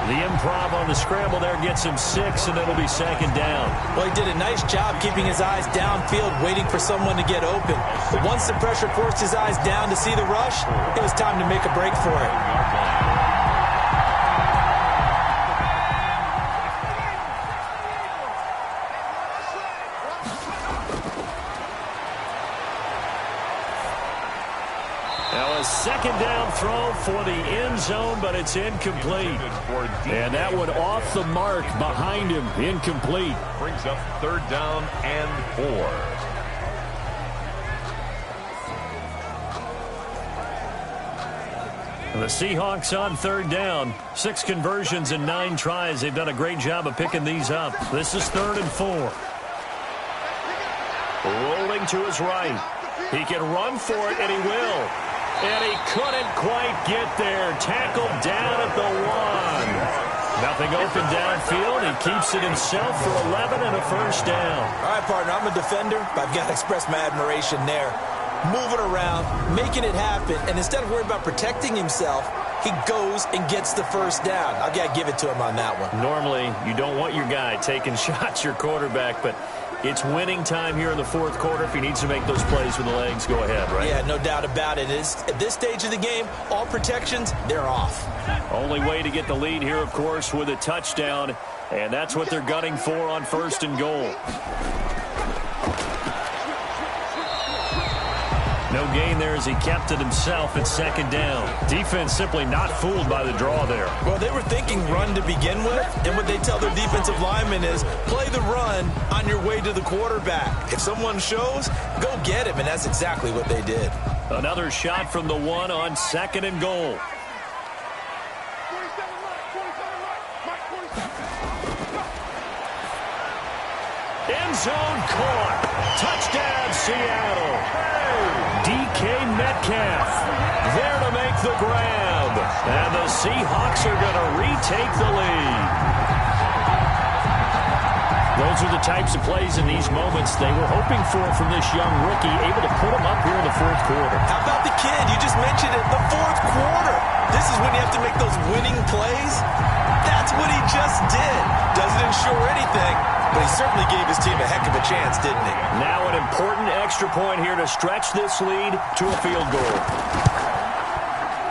The improv on the scramble there gets him 6, and it'll be 2nd down. Well, he did a nice job keeping his eyes downfield, waiting for someone to get open. But once the pressure forced his eyes down to see the rush, it was time to make a break for it. Now a 2nd down throw for the end zone, but it's incomplete. And that one off the mark behind him, incomplete. Brings up 3rd down and 4. The Seahawks on 3rd down. 6 conversions and 9 tries. They've done a great job of picking these up. This is 3rd and 4. Rolling to his right. He can run for it, and he will. And he couldn't quite get there. Tackled down at the 1. Nothing open downfield. He keeps it himself for 11 and a 1st down. All right, partner, I'm a defender, but I've got to express my admiration there. Moving around, making it happen, and instead of worrying about protecting himself, he goes and gets the 1st down. I've got to give it to him on that one. Normally, you don't want your guy taking shots, your quarterback, but it's winning time here in the 4th quarter. If he needs to make those plays with the legs, go ahead, right? Yeah, no doubt about it. At this stage of the game, all protections, they're off. Only way to get the lead here, of course, with a touchdown, and that's what they're gunning for on 1st and goal. No gain there as he kept it himself at 2nd down. Defense simply not fooled by the draw there. Well, they were thinking run to begin with, and what they tell their defensive linemen is play the run on your way to the quarterback. If someone shows, go get him, and that's exactly what they did. Another shot from the 1 on 2nd and goal. End zone caught. Touchdown, Seattle. DK Metcalf there to make the grab. And the Seahawks are going to retake the lead. Those are the types of plays in these moments they were hoping for from this young rookie, able to put him up here in the 4th quarter. How about the kid? You just mentioned it, the 4th quarter. This is when you have to make those winning plays. That's what he just did. Doesn't ensure anything, but he certainly gave his team a heck of a chance, didn't he? Now an important extra point here to stretch this lead to a field goal.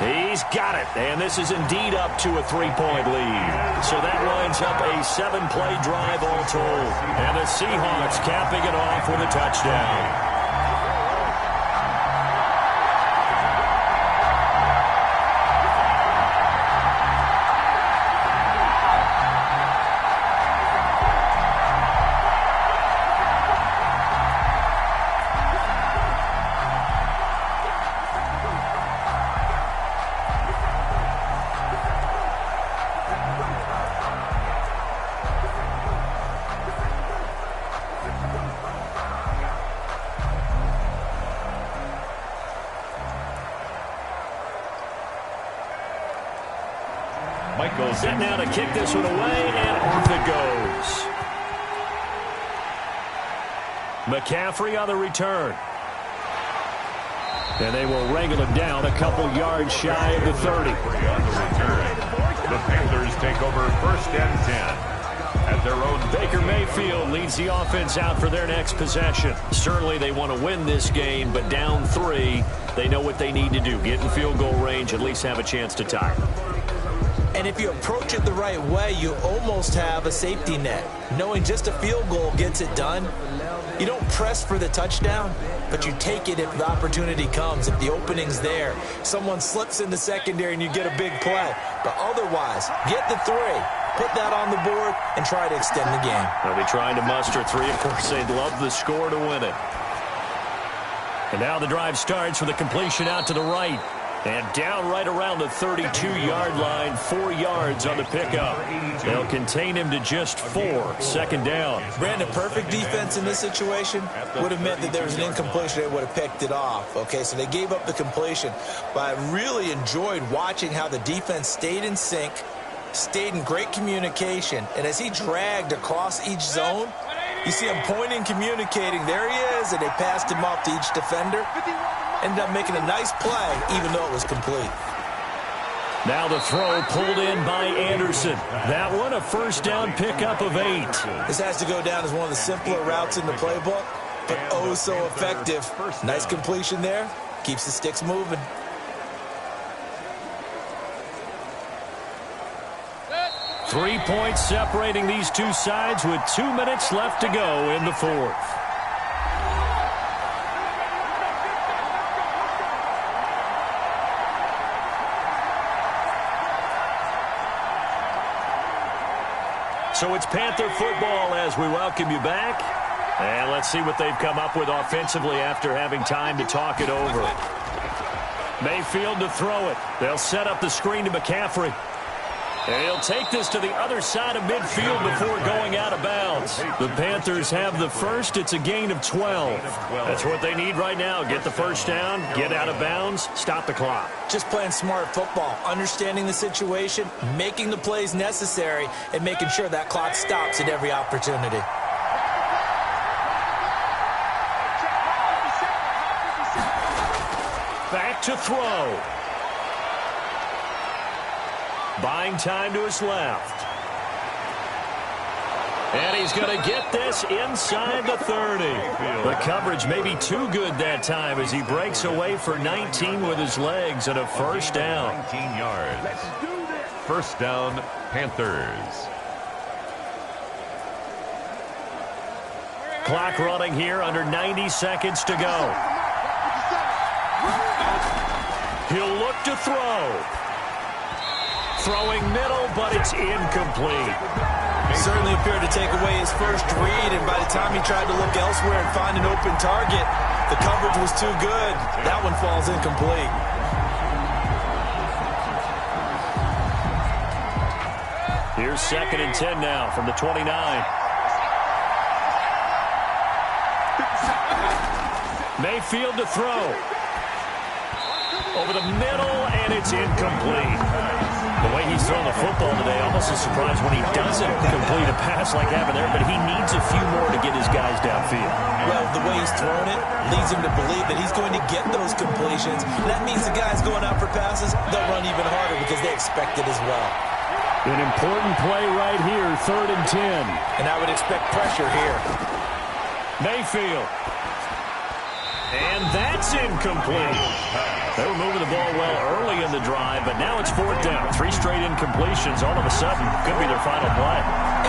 He's got it, and this is indeed up to a 3-point lead. So that lines up a 7-play drive all told. And the Seahawks capping it off with a touchdown. Set now to kick this one away, and off it goes. McCaffrey on the return. And they will wrangle him down a couple yards shy of the 30. On the return, the Panthers take over 1st and 10. At their own. Baker Mayfield leads the offense out for their next possession. Certainly they want to win this game, but down 3, they know what they need to do. Get in field goal range, at least have a chance to tie. And if you approach it the right way, you almost have a safety net. Knowing just a field goal gets it done. You don't press for the touchdown, but you take it if the opportunity comes, if the opening's there. Someone slips in the secondary and you get a big play. But otherwise, get the 3, put that on the board, and try to extend the game. They'll be trying to muster 3. Of course, they'd love the score to win it. And now the drive starts with a completion out to the right. And down right around the 32-yard line, 4 yards on the pickup. They'll contain him to just 4, 2nd down. Brandon, perfect defense in this situation would have meant that there was an incompletion. They would have picked it off. Okay, so they gave up the completion. But I really enjoyed watching how the defense stayed in sync, stayed in great communication, and as he dragged across each zone, you see him pointing, communicating. There he is, and they passed him off to each defender. Ended up making a nice play, even though it was complete. Now the throw pulled in by Anderson. That one a first down pickup of 8. This has to go down as one of the simpler routes in the playbook, but oh so effective. Nice completion there. Keeps the sticks moving. Three points separating these two sides with 2 minutes left to go in the fourth. So it's Panther football as we welcome you back. And let's see what they've come up with offensively after having time to talk it over. Mayfield to throw it. They'll set up the screen to McCaffrey. And he'll take this to the other side of midfield before going out of bounds. The Panthers have the first. It's a gain of 12. That's what they need right now. Get the first down, get out of bounds, stop the clock. Just playing smart football, understanding the situation, making the plays necessary, and making sure that clock stops at every opportunity. Back to throw. Buying time to his left. And he's going to get this inside the 30. The coverage may be too good that time as he breaks away for 19 with his legs and a first down. 19 yards. First down, Panthers. Clock running here, under 90 seconds to go. He'll look to throw. Throwing middle, but it's incomplete. Certainly appeared to take away his first read, and by the time he tried to look elsewhere and find an open target, the coverage was too good. That one falls incomplete. Here's 2nd and 10 now from the 29. Mayfield to throw. Over the middle, and it's incomplete. The way he's thrown the football today, almost a surprise when he doesn't complete a pass like happened there, but he needs a few more to get his guys downfield. Well, the way he's thrown it leads him to believe that he's going to get those completions. That means the guys going out for passes, they'll run even harder because they expect it as well. An important play right here, 3rd and 10. And I would expect pressure here. Mayfield. And that's incomplete. They were moving the ball well early in the drive, but now it's 4th down. 3 straight incompletions all of a sudden could be their final play.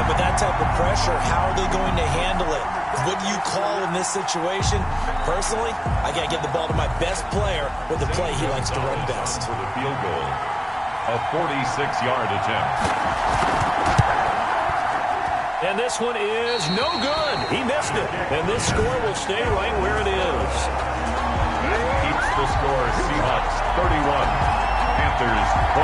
And with that type of pressure, how are they going to handle it? What do you call in this situation? Personally, I got to give the ball to my best player with the play he likes to run best. For the field goal, a 46-yard attempt. And this one is no good. He missed it. And this score will stay right where it is. That keeps the score Seahawks 31, Panthers 28.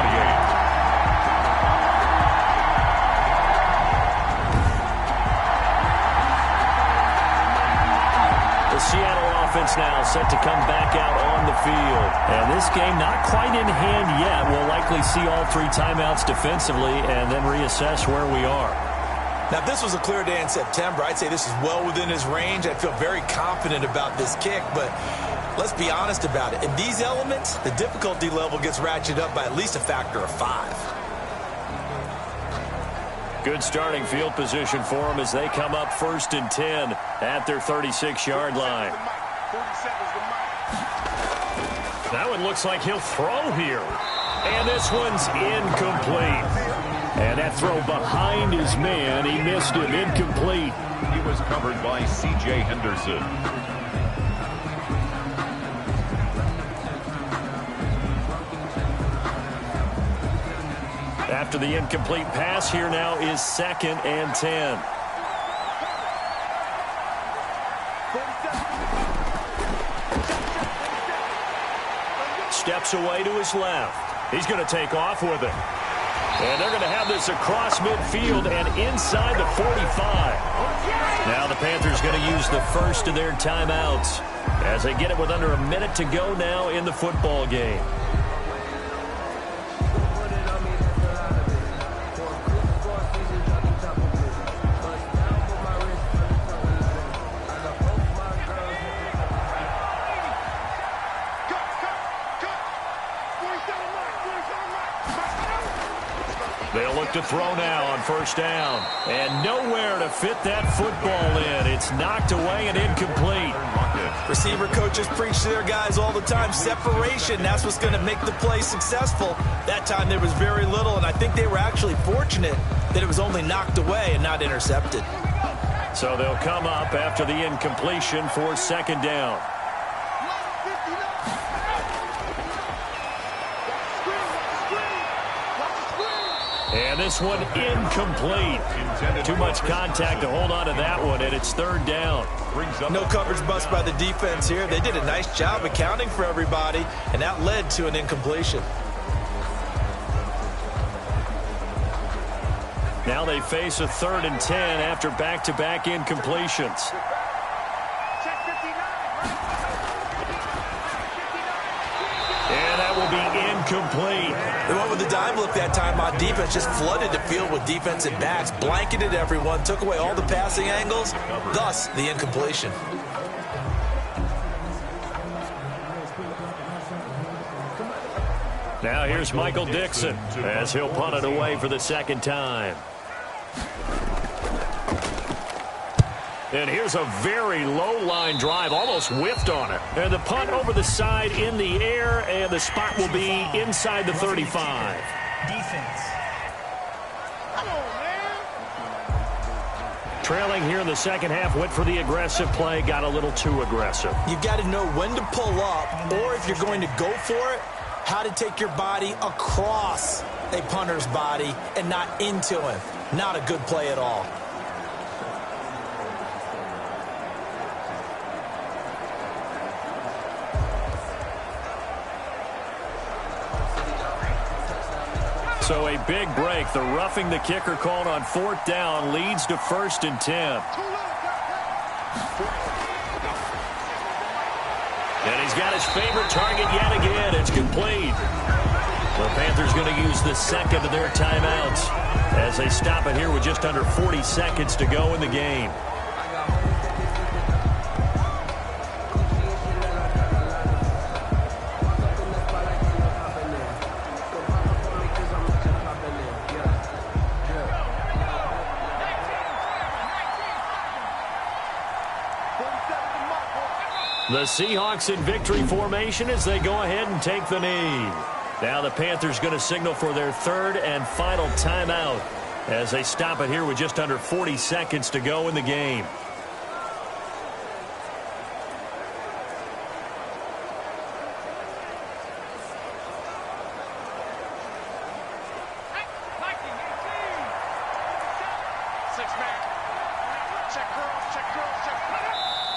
The Seattle offense now set to come back out on the field. And this game not quite in hand yet. We'll likely see all 3 timeouts defensively and then reassess where we are. Now, if this was a clear day in September, I'd say this is well within his range. I'd feel very confident about this kick, but let's be honest about it. In these elements, the difficulty level gets ratcheted up by at least a factor of 5. Good starting field position for them as they come up 1st and 10 at their 36-yard line. That one looks like he'll throw here. And this one's incomplete. And that throw behind his man, he missed him, incomplete. He was covered by C.J. Henderson. After the incomplete pass, here now is 2nd and 10. Steps away to his left. He's going to take off with it. And they're going to have this across midfield and inside the 45. Now the Panthers going to use the first of their timeouts as they get it with under a minute to go now in the football game. They'll look to throw now on first down. And nowhere to fit that football in. It's knocked away and incomplete. Receiver coaches preach to their guys all the time. Separation, that's what's going to make the play successful. That time there was very little, and I think they were actually fortunate that it was only knocked away and not intercepted. So they'll come up after the incompletion for second down. And this one incomplete. Too much contact to hold on to that one, and it's third down. No coverage bust by the defense here. They did a nice job accounting for everybody, and that led to an incompletion. Now they face a 3rd and 10 after back-to-back incompletions. And that will be incomplete. They went with the dime look that time on defense, just flooded the field with defensive backs, blanketed everyone, took away all the passing angles, thus the incompletion. Now here's Michael Dixon as he'll punt it away for the second time. And here's a very low line drive, almost whiffed on it. And the punt over the side in the air, and the spot will be inside the 35. Defense. Trailing here in the second half, went for the aggressive play, got a little too aggressive. You've got to know when to pull up, or if you're going to go for it, how to take your body across a punter's body and not into him. Not a good play at all. So a big break. The roughing the kicker called on 4th down leads to 1st and 10. And he's got his favorite target yet again. It's complete. The Panthers going to use the second of their timeouts as they stop it here with just under 40 seconds to go in the game. The Seahawks in victory formation as they go ahead and take the knee. Now the Panthers going to signal for their 3rd and final timeout as they stop it here with just under 40 seconds to go in the game.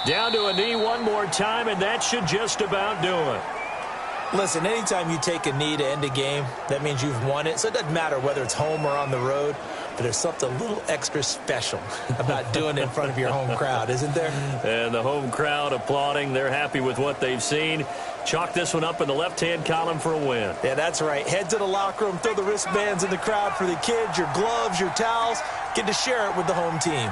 Down to a knee one more time, and that should just about do it. Listen, anytime you take a knee to end a game, that means you've won it. So it doesn't matter whether it's home or on the road, but there's something a little extra special about doing it in front of your home crowd, isn't there? And the home crowd applauding. They're happy with what they've seen. Chalk this one up in the left-hand column for a win. Yeah, that's right. Head to the locker room, throw the wristbands in the crowd for the kids, your gloves, your towels. Get to share it with the home team.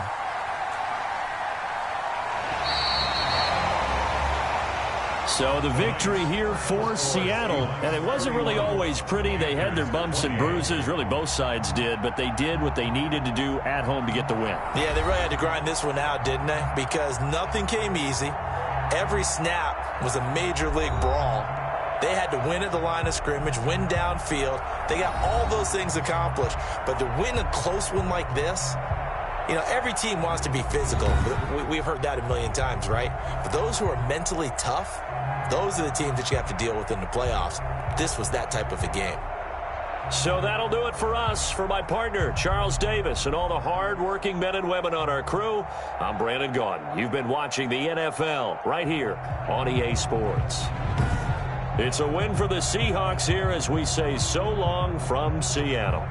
So the victory here for Seattle, and it wasn't really always pretty. They had their bumps and bruises, really both sides did, but they did what they needed to do at home to get the win. Yeah, they really had to grind this one out, didn't they? Because nothing came easy. Every snap was a major league brawl. They had to win at the line of scrimmage, win downfield. They got all those things accomplished. But to win a close one like this, you know, every team wants to be physical. We've heard that a million times, right? But those who are mentally tough, those are the teams that you have to deal with in the playoffs. This was that type of a game. So that'll do it for us. For my partner, Charles Davis, and all the hard-working men and women on our crew, I'm Brandon Gaudin. You've been watching the NFL right here on EA Sports. It's a win for the Seahawks here as we say so long from Seattle.